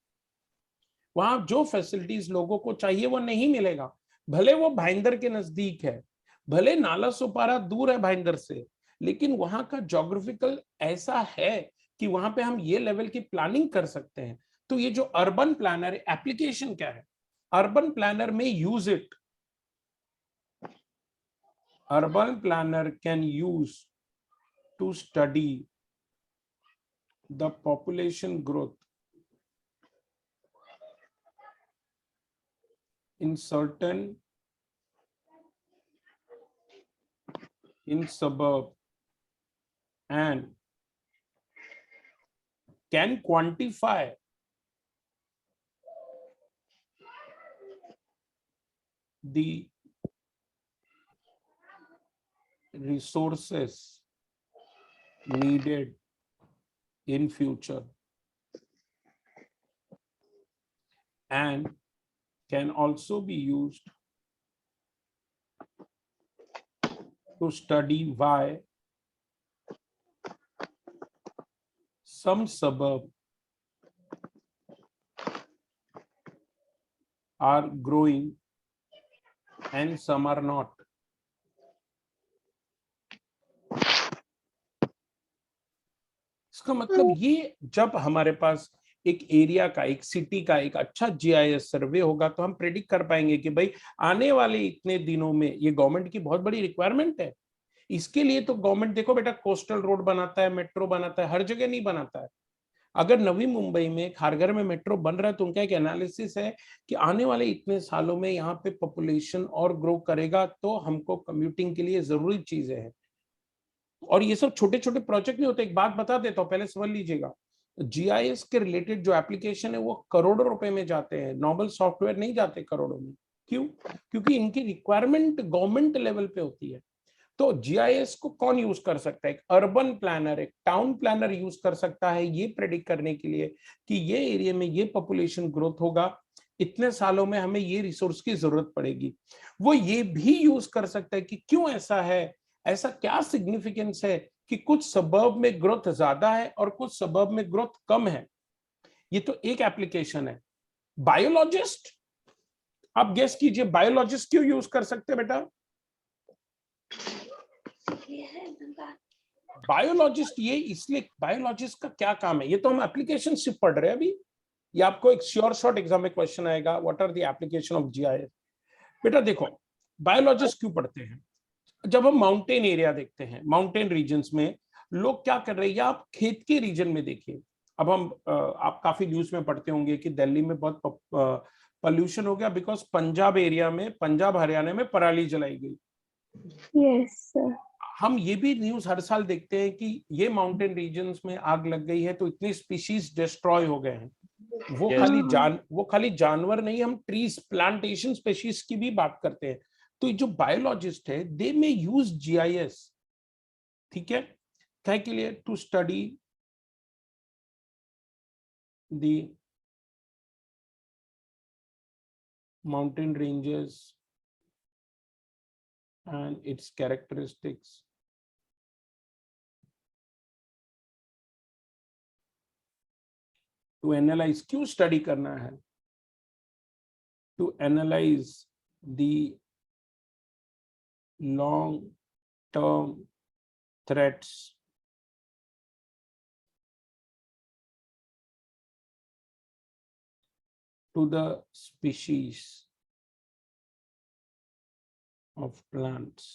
वहां जो फैसिलिटीज लोगों को चाहिए वो नहीं मिलेगा। भले वो भाईंदर के नजदीक है, भले नाला सुपारा दूर है भाईंदर से, लेकिन वहां का ज्योग्राफिकल ऐसा है कि वहां पे हम ये लेवल की प्लानिंग कर सकते हैं। तो ये जो अर्बन प्लानर एप्लीकेशन क्या है, अर्बन प्लानर में use it, urban planner can use to study the population growth in suburb and can quantify the resources needed in future and can also be used to study why some suburbs are growing and some are not. इसका मतलब ये जब हमारे पास एक एरिया का, एक सिटी का एक अच्छा जीआईएस सर्वे होगा तो हम प्रेडिक्ट कर पाएंगे कि भाई आने वाले इतने दिनों में ये गवर्नमेंट की बहुत बड़ी रिक्वायरमेंट है। इसके लिए तो गवर्नमेंट देखो बेटा कोस्टल रोड बनाता है, मेट्रो बनाता है, हर जगह नहीं बनाता है। अगर नवी मुंबई में खारघर में मेट्रो बन रहा है तो उनका एक एनालिसिस है कि आने वाले इतने सालों में यहाँ पे पॉपुलेशन और ग्रो करेगा तो हमको कम्यूटिंग के लिए जरूरी चीजें हैं। और ये सब छोटे छोटे प्रोजेक्ट नहीं होते। एक बात बता देता हूँ, पहले समझ लीजिएगा, जीआईएस के रिलेटेड जो एप्लीकेशन है वो करोड़ों रुपए में जाते हैं, नॉर्मल सॉफ्टवेयर नहीं जाते करोड़ों में। क्यों? क्योंकि इनकी रिक्वायरमेंट गवर्नमेंट लेवल पे होती है। तो जीआईएस को कौन यूज कर सकता है? एक अर्बन प्लानर, एक टाउन प्लानर यूज कर सकता है ये प्रेडिक्ट करने के लिए कि ये एरिया में ये पॉपुलेशन ग्रोथ होगा, इतने सालों में हमें ये रिसोर्स की जरूरत पड़ेगी। वो ये भी यूज कर सकता है कि क्यों ऐसा है, ऐसा क्या सिग्निफिकेंस है कि कुछ सबर्ब में ग्रोथ ज्यादा है और कुछ सबर्ब में ग्रोथ कम है। ये तो एक एप्लीकेशन है। बायोलॉजिस्ट, आप गेस कीजिए बायोलॉजिस्ट क्यों यूज कर सकते हैं बेटा? बायोलॉजिस्ट ये इसलिए, बायोलॉजिस्ट का क्या काम है? ये तो हम एप्लीकेशन सिर्फ पढ़ रहे हैं अभी। ये आपको एक श्योर शॉर्ट एग्जाम में क्वेश्चन आएगा, what are the application of GIS. बेटा देखो, बायोलॉजिस्ट क्यों पढ़ते हैं? जब हम माउंटेन एरिया देखते हैं, माउंटेन रीजन्स में लोग क्या कर रहे हैं, या आप खेत के रीजन में देखिए। अब हम आप काफी न्यूज में पढ़ते होंगे कि दिल्ली में बहुत पोल्यूशन हो गया बिकॉज पंजाब एरिया में, पंजाब हरियाणा में पराली जलाई गई। Yes sir. हम ये भी न्यूज हर साल देखते हैं कि ये माउंटेन रीजन्स में आग लग गई है तो इतनी स्पीशीज डिस्ट्रॉय हो गए हैं। वो Yes. खाली जानवर नहीं, हम ट्रीज प्लांटेशन स्पीशीज की भी बात करते हैं। तो जो बायोलॉजिस्ट है दे में यूज जीआईएस, ठीक है, क्या के लिए? To study the mountain ranges and its characteristics, to analyse. क्यों स्टडी करना है? To analyse the long term threats to the species of plants।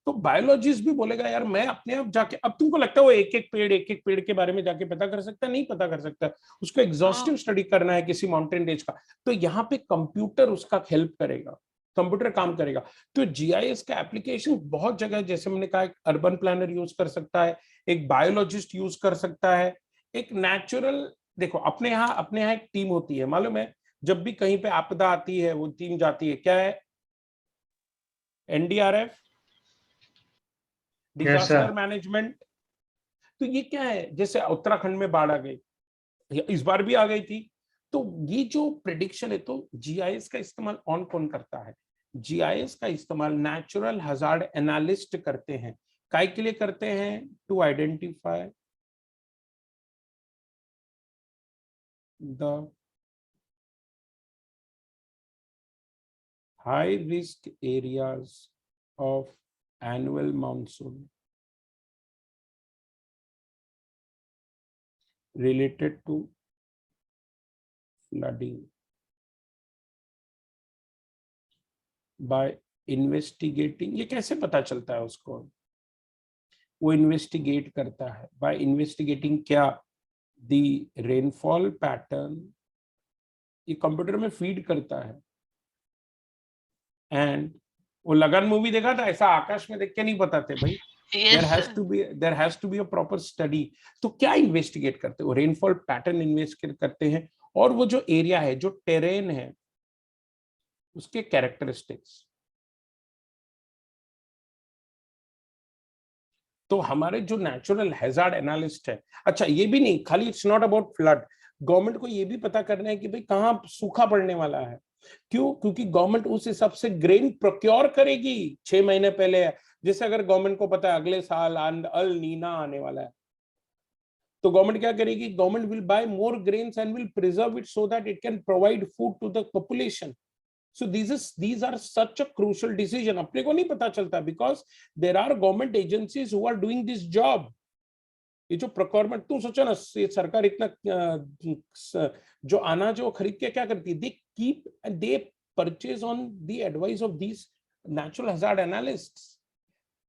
तो बायोलॉजिस्ट भी बोलेगा यार मैं अपने आप जाके, अब तुमको लगता है वो एक एक पेड़ के बारे में जाके पता कर सकता है? नहीं पता कर सकता। उसको एग्जॉस्टिव स्टडी करना है किसी माउंटेन रेंज का, तो यहाँ पे कंप्यूटर उसका हेल्प करेगा, कंप्यूटर काम करेगा। तो जीआईएस का एप्लीकेशन बहुत जगह, जैसे मैंने कहा, एक अर्बन प्लानर यूज कर सकता है, एक बायोलॉजिस्ट यूज कर सकता है, एक नेचुरल, देखो अपने यहाँ एक टीम होती है, मालूम है? जब भी कहीं पे आपदा आती है वो टीम जाती है, क्या है? NDRF, disaster management. तो ये क्या है? जैसे उत्तराखंड में बाढ़ आ गई, इस बार भी आ गई थी। तो ये जो प्रेडिक्शन है, तो जीआईएस का इस्तेमाल कौन करता है? जीआईएस का इस्तेमाल नेचुरल हजार्ड एनालिस्ट करते हैं। काय के लिए करते हैं? To identify the high risk areas of annual monsoon related to flooding by investigating. ये कैसे पता चलता है उसको? वो इन्वेस्टिगेट करता है बाय इन्वेस्टिगेटिंग क्या? द रेनफॉल पैटर्न, ये कंप्यूटर में फीड करता है। एंड वो लगन मूवी देखा था, ऐसा आकाश में देख के नहीं बताते भाई, Yes, there has to be a proper study। तो क्या इन्वेस्टिगेट करते हो? रेनफॉल पैटर्न इन्वेस्टिगेट करते हैं, और वो जो एरिया है, जो टेरेन है, उसके कैरेक्टरिस्टिक्स। तो हमारे जो नेचुरल हैजार्ड एनालिस्ट है, अच्छा ये भी नहीं खाली, it's not about flood, government को ये भी पता करना है कि भाई कहाँ सूखा पड़ने वाला है। क्यों? क्योंकि गवर्नमेंट उस हिसाब से ग्रेन प्रोक्योर करेगी 6 महीने पहले। जैसे अगर गवर्नमेंट को पता है अगले साल अल नीना आने वाला है, तो गवर्नमेंट क्या करेगी? Government will buy more grains and will preserve it so that it can provide food to the population. So these are such a crucial decision। अपने को नहीं पता चलता because there are government agencies who are doing this job। ये जो procurement, तू सोचा ना, ये सरकार इतना जो अनाज वो खरीद के क्या करती है? They keep and they purchase on the advice of these natural hazard analysts।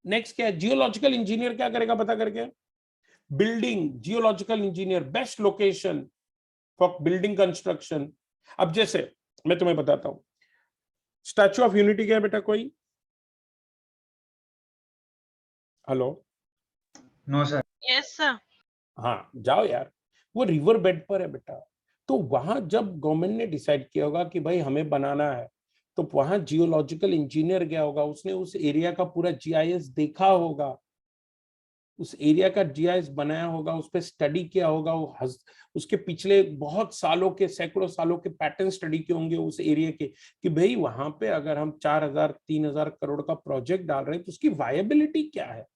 Next क्या है? जियोलॉजिकल इंजीनियर क्या करेगा पता करके? Building geological engineer, best location for building construction. अब जैसे मैं तुम्हें बताता हूं, स्टैच्यू ऑफ यूनिटी क्या है बेटा? कोई hello? No, sir. yes, sir. हाँ जाओ यार, वो रिवर बेड पर है बेटा। तो वहां जब गवर्नमेंट ने डिसाइड किया होगा कि भाई हमें बनाना है, तो वहां जियोलॉजिकल इंजीनियर गया होगा, उसने उस एरिया का पूरा जीआईएस देखा होगा, उस एरिया का जीआईएस बनाया होगा, उस पर स्टडी किया होगा, उसके पिछले बहुत सालों के, सैकड़ों सालों के पैटर्न स्टडी किए होंगे उस एरिया के, कि भाई वहां पे अगर हम 4,000-3,000 करोड़ का प्रोजेक्ट डाल रहे हैं तो उसकी वायबिलिटी क्या है।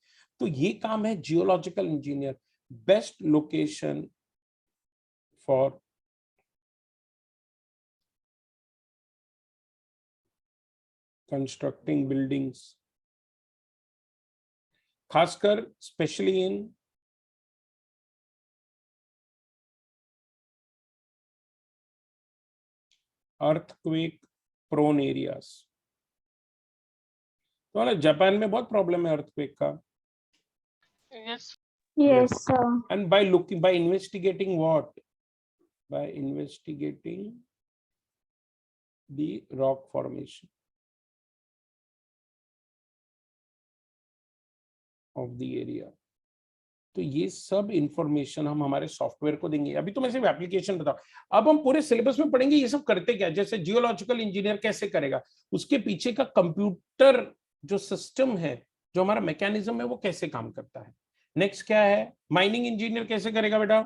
तो ये काम है geological engineer. Best location for constructing buildings, खासकर specially in earthquake prone areas. तो ना जापान में बहुत प्रॉब्लम है अर्थक्वेक का। Yes. Yes, sir. And by investigating what? By investigating the rock formation of the area। तो ये सब इंफॉर्मेशन हम हमारे सॉफ्टवेयर को देंगे। अभी तो मैं सिर्फ एप्लीकेशन बताऊं, अब हम पूरे सिलेबस में पढ़ेंगे ये सब करते क्या। जैसे जियोलॉजिकल इंजीनियर कैसे करेगा, उसके पीछे का कंप्यूटर जो सिस्टम है, जो हमारा मैकेनिज्म है, वो कैसे काम करता है। नेक्स्ट क्या है? माइनिंग इंजीनियर कैसे करेगा बेटा?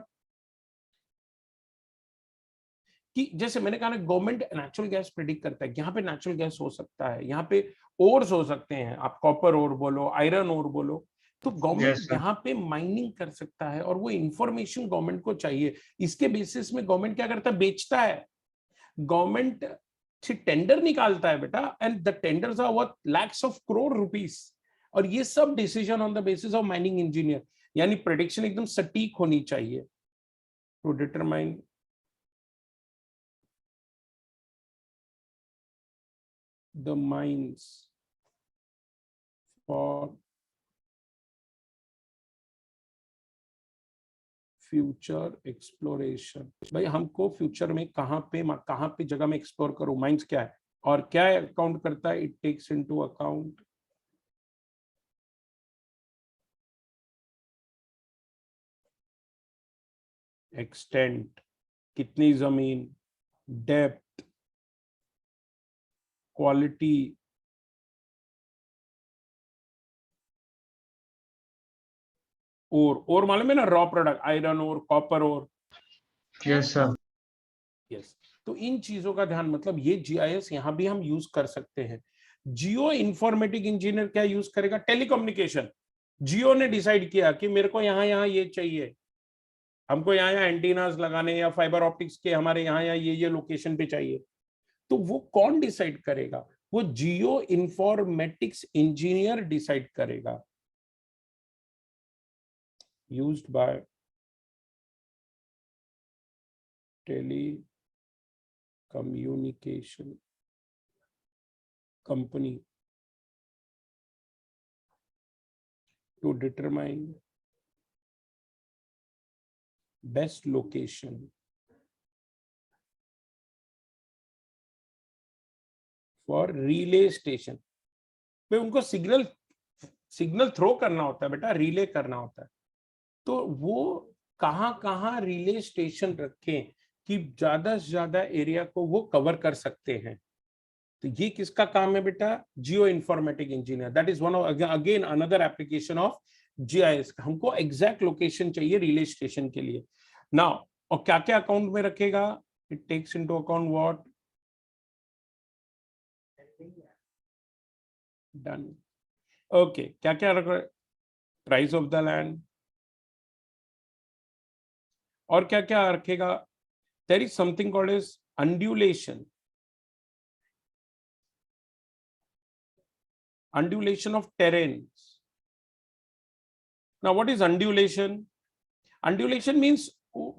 कि जैसे मैंने कहा ना, गवर्नमेंट नेचुरल गैस प्रेडिक्ट करता है, यहाँ पे नेचुरल गैस हो सकता है, यहाँ पे ओर्स हो सकते हैं, आप कॉपर ओर बोलो, आयरन ओर बोलो, तो गवर्नमेंट Yes, sir. यहाँ पे माइनिंग कर सकता है, और वो इंफॉर्मेशन गवर्नमेंट को चाहिए। इसके बेसिस में गवर्नमेंट क्या करता है? बेचता है। गवर्नमेंट टेंडर निकालता है बेटा, and the tenders are worth lakhs of crore rupees। और ये सब decision on the basis of mining engineer, यानी प्रेडिक्शन एकदम सटीक होनी चाहिए to determine the mines for future exploration. भाई हमको फ्यूचर में कहाँ पे जगह में एक्सप्लोर करो, माइंस क्या है और क्या अकाउंट करता है? It takes into account extent, कितनी जमीन, डेप्थ, क्वालिटी, और मालूम है ना, रॉ प्रोडक्ट, आयरन और कॉपर और। Yes, sir. यस, तो इन चीजों का ध्यान, मतलब ये जीआईएस यहाँ भी हम यूज कर सकते हैं। जियो इन्फॉर्मेटिक इंजीनियर क्या यूज करेगा? टेलीकम्युनिकेशन। जियो ने डिसाइड किया कि मेरे को यहाँ यहाँ ये चाहिए, हमको यहाँ यहाँ एंटीनास लगाने या फाइबर ऑप्टिक्स के हमारे यहाँ यहाँ ये लोकेशन पे चाहिए, तो वो कौन डिसाइड करेगा? वो जियो इंफॉर्मेटिक्स इंजीनियर डिसाइड करेगा। Used by telecommunication company to determine best location for relay station। पे उनको सिग्नल थ्रो करना होता है बेटा, रिले करना होता है। तो वो कहाँ रिले स्टेशन रखें कि ज्यादा से ज्यादा एरिया को वो कवर कर सकते हैं। तो ये किसका काम है बेटा? Geo informatic engineer. That is one of again another application of GIS. हमको एग्जैक्ट लोकेशन चाहिए रिले स्टेशन के लिए। नाउ और क्या क्या अकाउंट में रखेगा? It takes into account what? Done. Okay, क्या क्या रख रहा है? प्राइस ऑफ द लैंड, और क्या क्या रखेगा? There is something called as undulation, undulation of terrains. Now what is undulation? Undulation means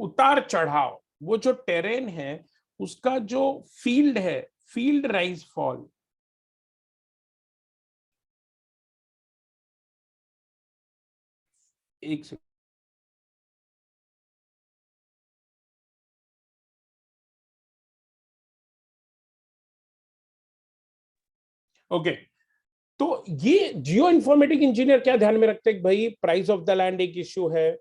उतार चढ़ाव। वो जो टेरेन है उसका जो फील्ड है, फील्ड राइज फॉल। एक सेकंड, ओके। तो ये जियो इंफॉर्मेटिक इंजीनियर क्या ध्यान में रखते हैं? भाई प्राइस ऑफ द लैंड एक इश्यू है,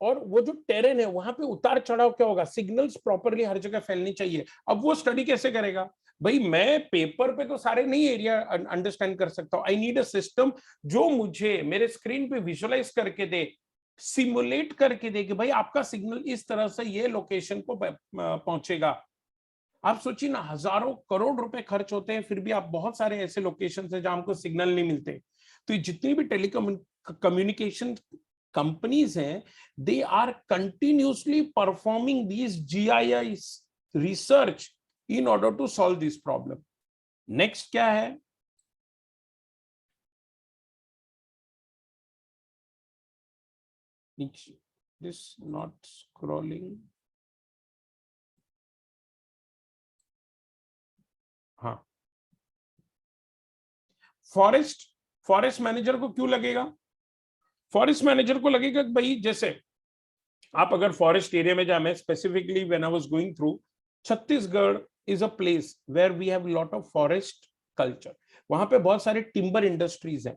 और वो जो टेरेन है वहां पे उतार चढ़ाव क्या होगा, सिग्नल्स प्रॉपरली हर जगह फैलनी चाहिए। अब वो स्टडी कैसे करेगा? भाई मैं पेपर पे तो सारे नहीं एरिया अंडरस्टैंड कर सकता हूं। आई नीड अ सिस्टम जो मुझे मेरे स्क्रीन पे विजुअलाइज करके दे, सिमुलेट करके दे कि भाई आपका सिग्नल इस तरह से ये लोकेशन को पहुंचेगा। आप सोचिए ना, हजारों करोड़ रुपए खर्च होते हैं, फिर भी आप बहुत सारे ऐसे लोकेशन है जहां हमको सिग्नल नहीं मिलते। तो जितनी भी टेलीकम्युनिकेशन कंपनीज हैं, they are continuously performing these GIS research in order to solve this problem. Next क्या है? This not scrolling. हाँ, फॉरेस्ट मैनेजर को क्यों लगेगा? फॉरेस्ट मैनेजर को लगेगा कि भाई जैसे आप अगर फॉरेस्ट एरिया में जाए, मैं specifically when I was going through, Chhattisgarh is a place where we have lot of forest culture. वहां पे बहुत सारे टिम्बर इंडस्ट्रीज हैं।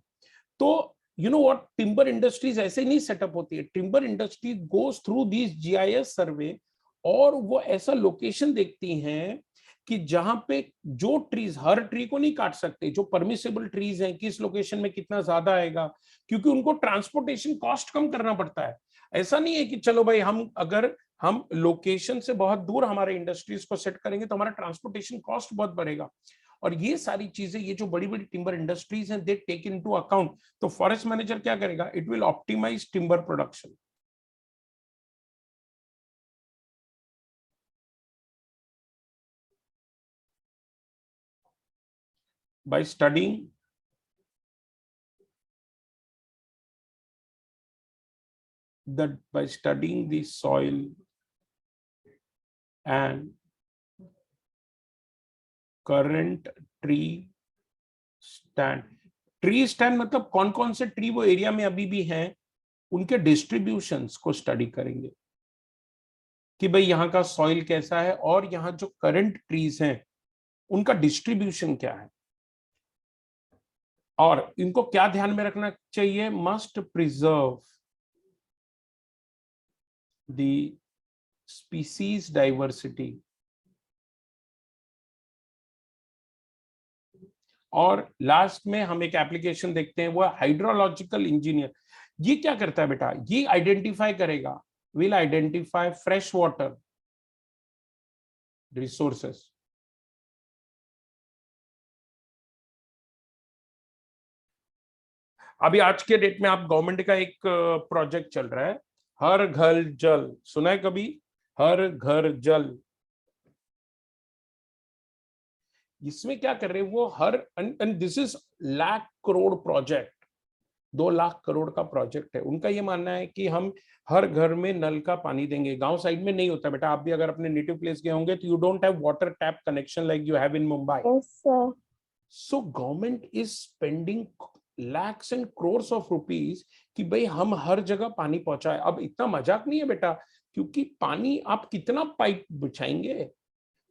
तो you know what, timber industries ऐसे नहीं सेटअप होती है। Timber industry goes through this GIS survey, और वो ऐसा लोकेशन देखती हैं कि जहां पे जो ट्रीज, हर ट्री को नहीं काट सकते, जो परमिसेबल ट्रीज हैं किस लोकेशन में कितना ज्यादा आएगा, क्योंकि उनको ट्रांसपोर्टेशन कॉस्ट कम करना पड़ता है। ऐसा नहीं है कि चलो भाई हम लोकेशन से बहुत दूर हमारे इंडस्ट्रीज को सेट करेंगे तो हमारा ट्रांसपोर्टेशन कॉस्ट बहुत बढ़ेगा। और ये सारी चीजें, ये जो बड़ी बड़ी टिम्बर इंडस्ट्रीज हैं, दे टेक इनटू अकाउंट। तो फॉरेस्ट मैनेजर क्या करेगा? It will optimise timber production by studying the soil and current tree stand। Tree stand मतलब कौन कौन से ट्री वो एरिया में अभी भी हैं, उनके डिस्ट्रीब्यूशंस को स्टडी करेंगे कि भाई यहाँ का सॉइल कैसा है, और यहाँ जो करंट ट्रीज हैं उनका डिस्ट्रीब्यूशन क्या है। और इनको क्या ध्यान में रखना चाहिए? Must preserve the species diversity. और लास्ट में हम एक एप्लीकेशन देखते हैं, वो हाइड्रोलॉजिकल इंजीनियर। ये क्या करता है बेटा? ये आइडेंटिफाई करेगा, will identify fresh water resources. अभी आज के डेट में आप गवर्नमेंट का एक प्रोजेक्ट चल रहा है, हर घर जल। सुना है कभी? हर घर जल। इसमें क्या कर रहे हैं वो हर, and this is lakh crore project, 2 lakh crore का प्रोजेक्ट है। उनका ये मानना है कि हम हर घर में नल का पानी देंगे। गांव साइड में नहीं होता बेटा, आप भी अगर अपने नेटिव प्लेस गए होंगे तो you don't have water tap connection like you have in Mumbai. Yes, sir. So government is spending lakhs and crores of rupees कि भाई हम हर जगह पानी पहुंचाए। अब इतना मजाक नहीं है बेटा, क्योंकि पानी आप कितना पाइप बिछाएंगे,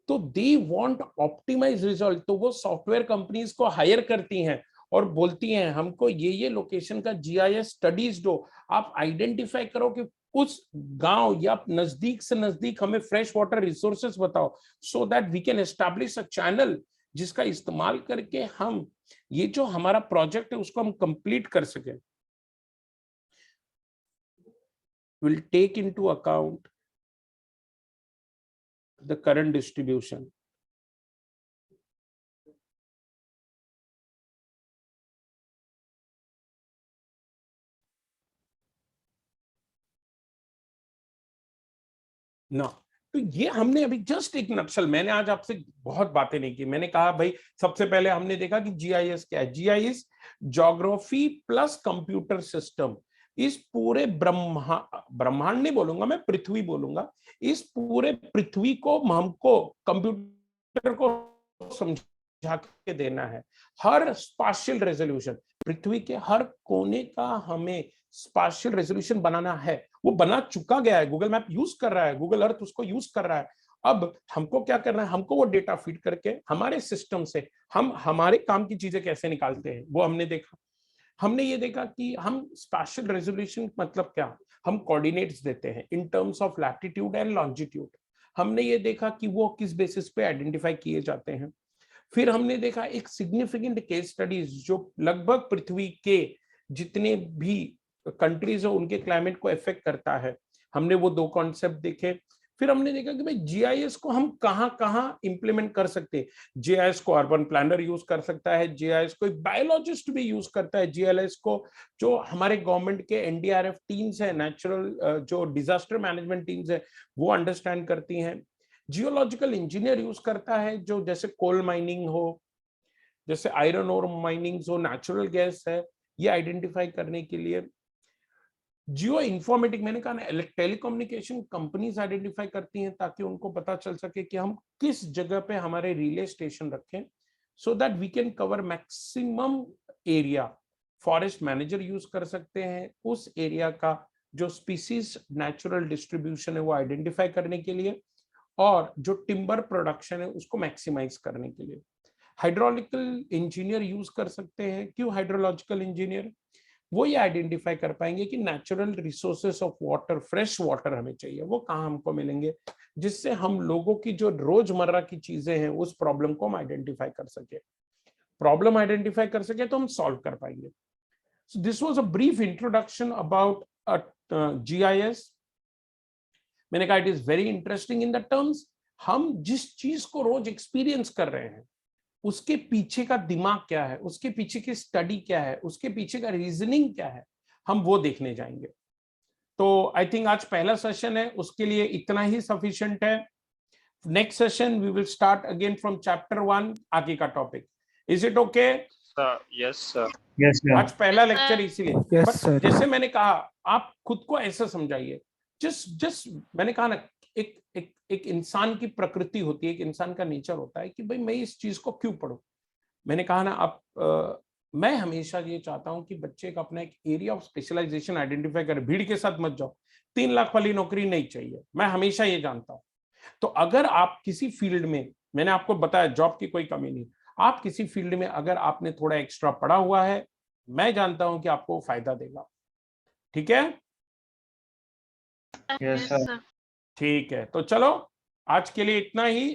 तो दे वांट ऑप्टिमाइज रिजल्ट। तो वो सॉफ्टवेयर कंपनीज को हायर करती हैं और बोलती हैं हमको ये लोकेशन का जीआईएस स्टडीज दो, आप आइडेंटिफाई करो कि उस गांव या नजदीक से नजदीक हमें फ्रेश वाटर रिसोर्सेस बताओ, so that we can establish a channel जिसका इस्तेमाल करके हम ये जो हमारा प्रोजेक्ट है उसको हम कंप्लीट कर सके। Will take into account the current distribution. ना तो ये हमने अभी जस्ट एक नक्शल, मैंने आज आपसे बहुत बातें नहीं की। मैंने कहा भाई सबसे पहले हमने देखा कि जीआईएस क्या है। GIS geography plus computer system. इस पूरे ब्रह्मांड नहीं बोलूंगा मैं, पृथ्वी बोलूंगा। इस पूरे पृथ्वी को हमको कंप्यूटर को समझा के देना है। हर स्पाशियल रेजोल्यूशन, पृथ्वी के हर कोने का हमें स्पाशियल रेजोल्यूशन बनाना है। वो बना चुका गया है, गूगल मैप यूज कर रहा है, गूगल अर्थ उसको यूज कर रहा है। अब हमको क्या करना है, हमको वो डेटा फीड करके हमारे सिस्टम से हम हमारे काम की चीजें कैसे निकालते हैं वो हमने देखा। हमने ये देखा कि हम स्पेशल रेजोल्यूशन मतलब क्या, हम कोऑर्डिनेट्स देते हैं in terms of latitude and longitude. हमने ये देखा कि वो किस बेसिस पे आइडेंटिफाई किए जाते हैं। फिर हमने देखा एक सिग्निफिकेंट केस स्टडीज जो लगभग पृथ्वी के जितने भी कंट्रीज है उनके क्लाइमेट को इफेक्ट करता है। हमने वो 2 कॉन्सेप्ट देखे। फिर हमने देखा कि भाई जीआईएस को हम कहां कहां इंप्लीमेंट कर सकते हैं। जीआईएस को अर्बन प्लानर यूज कर सकता है, जीआईएस को एक बायोलॉजिस्ट भी यूज करता है, जीआईएस को जो हमारे गवर्नमेंट के एनडीआरएफ टीम्स है, नेचुरल जो डिजास्टर मैनेजमेंट टीम्स है वो अंडरस्टैंड करती हैं। जियोलॉजिकल इंजीनियर यूज करता है, जो जैसे कोल माइनिंग हो, जैसे आयरन ओर माइनिंग हो, नेचुरल गैस है, ये आइडेंटिफाई करने के लिए। जियो इंफॉर्मेटिक मैंने कहा ना, टेलीकम्युनिकेशन कंपनीज आइडेंटिफाई करती हैं ताकि उनको पता चल सके कि हम किस जगह पे हमारे रिले स्टेशन रखें, so that we can cover maximum area. Forest manager use कर सकते हैं उस एरिया का जो स्पीसीज नेचुरल डिस्ट्रीब्यूशन है वो आइडेंटिफाई करने के लिए, और जो टिम्बर प्रोडक्शन है उसको मैक्सिमाइज करने के लिए। हाइड्रोलॉजिकल इंजीनियर यूज कर सकते हैं। क्यों हाइड्रोलॉजिकल इंजीनियर? वो ये आइडेंटिफाई कर पाएंगे कि natural resources of water, fresh water हमें चाहिए, वो कहाँ हमको मिलेंगे, जिससे हम लोगों की जो रोजमर्रा की चीजें हैं उस प्रॉब्लम को हम आइडेंटिफाई कर सके। प्रॉब्लम आइडेंटिफाई कर सके तो हम सॉल्व कर पाएंगे। So this was a brief introduction about GIS. मैंने कहा it is very interesting in the terms, हम जिस चीज को रोज एक्सपीरियंस कर रहे हैं उसके पीछे का दिमाग क्या है, उसके पीछे की स्टडी क्या है, उसके पीछे का रीजनिंग क्या है, हम वो देखने जाएंगे। तो आई थिंक आज पहला सेशन है, उसके लिए इतना ही सफिशिएंट है। Next session we will start again from chapter 1, आगे का topic. Is it okay? Yes, sir. Yes, sir. आज पहला लेक्चर इसीलिए, Yes, बट sir. जैसे मैंने कहा आप खुद को ऐसा समझाइए, जस्ट मैंने कहा ना, एक इंसान की प्रकृति होती है, एक इंसान का नेचर होता है कि भाई मैं इस चीज को क्यों पढूं। मैंने कहा ना आप मैं हमेशा ये चाहता हूं कि बच्चे का अपना एक एरिया ऑफ स्पेशलाइजेशन आइडेंटिफाई करे। भीड़ के साथ मत जाओ, 3 लाख वाली नौकरी नहीं चाहिए, मैं हमेशा ये जानता हूं। तो अगर आप किसी फील्ड में, मैंने आपको बताया जॉब की कोई कमी नहीं, आप किसी फील्ड में अगर आपने थोड़ा एक्स्ट्रा पढ़ा हुआ है, मैं जानता हूं कि आपको फायदा देगा। ठीक है? Yes, sir. ठीक है, तो चलो आज के लिए इतना ही।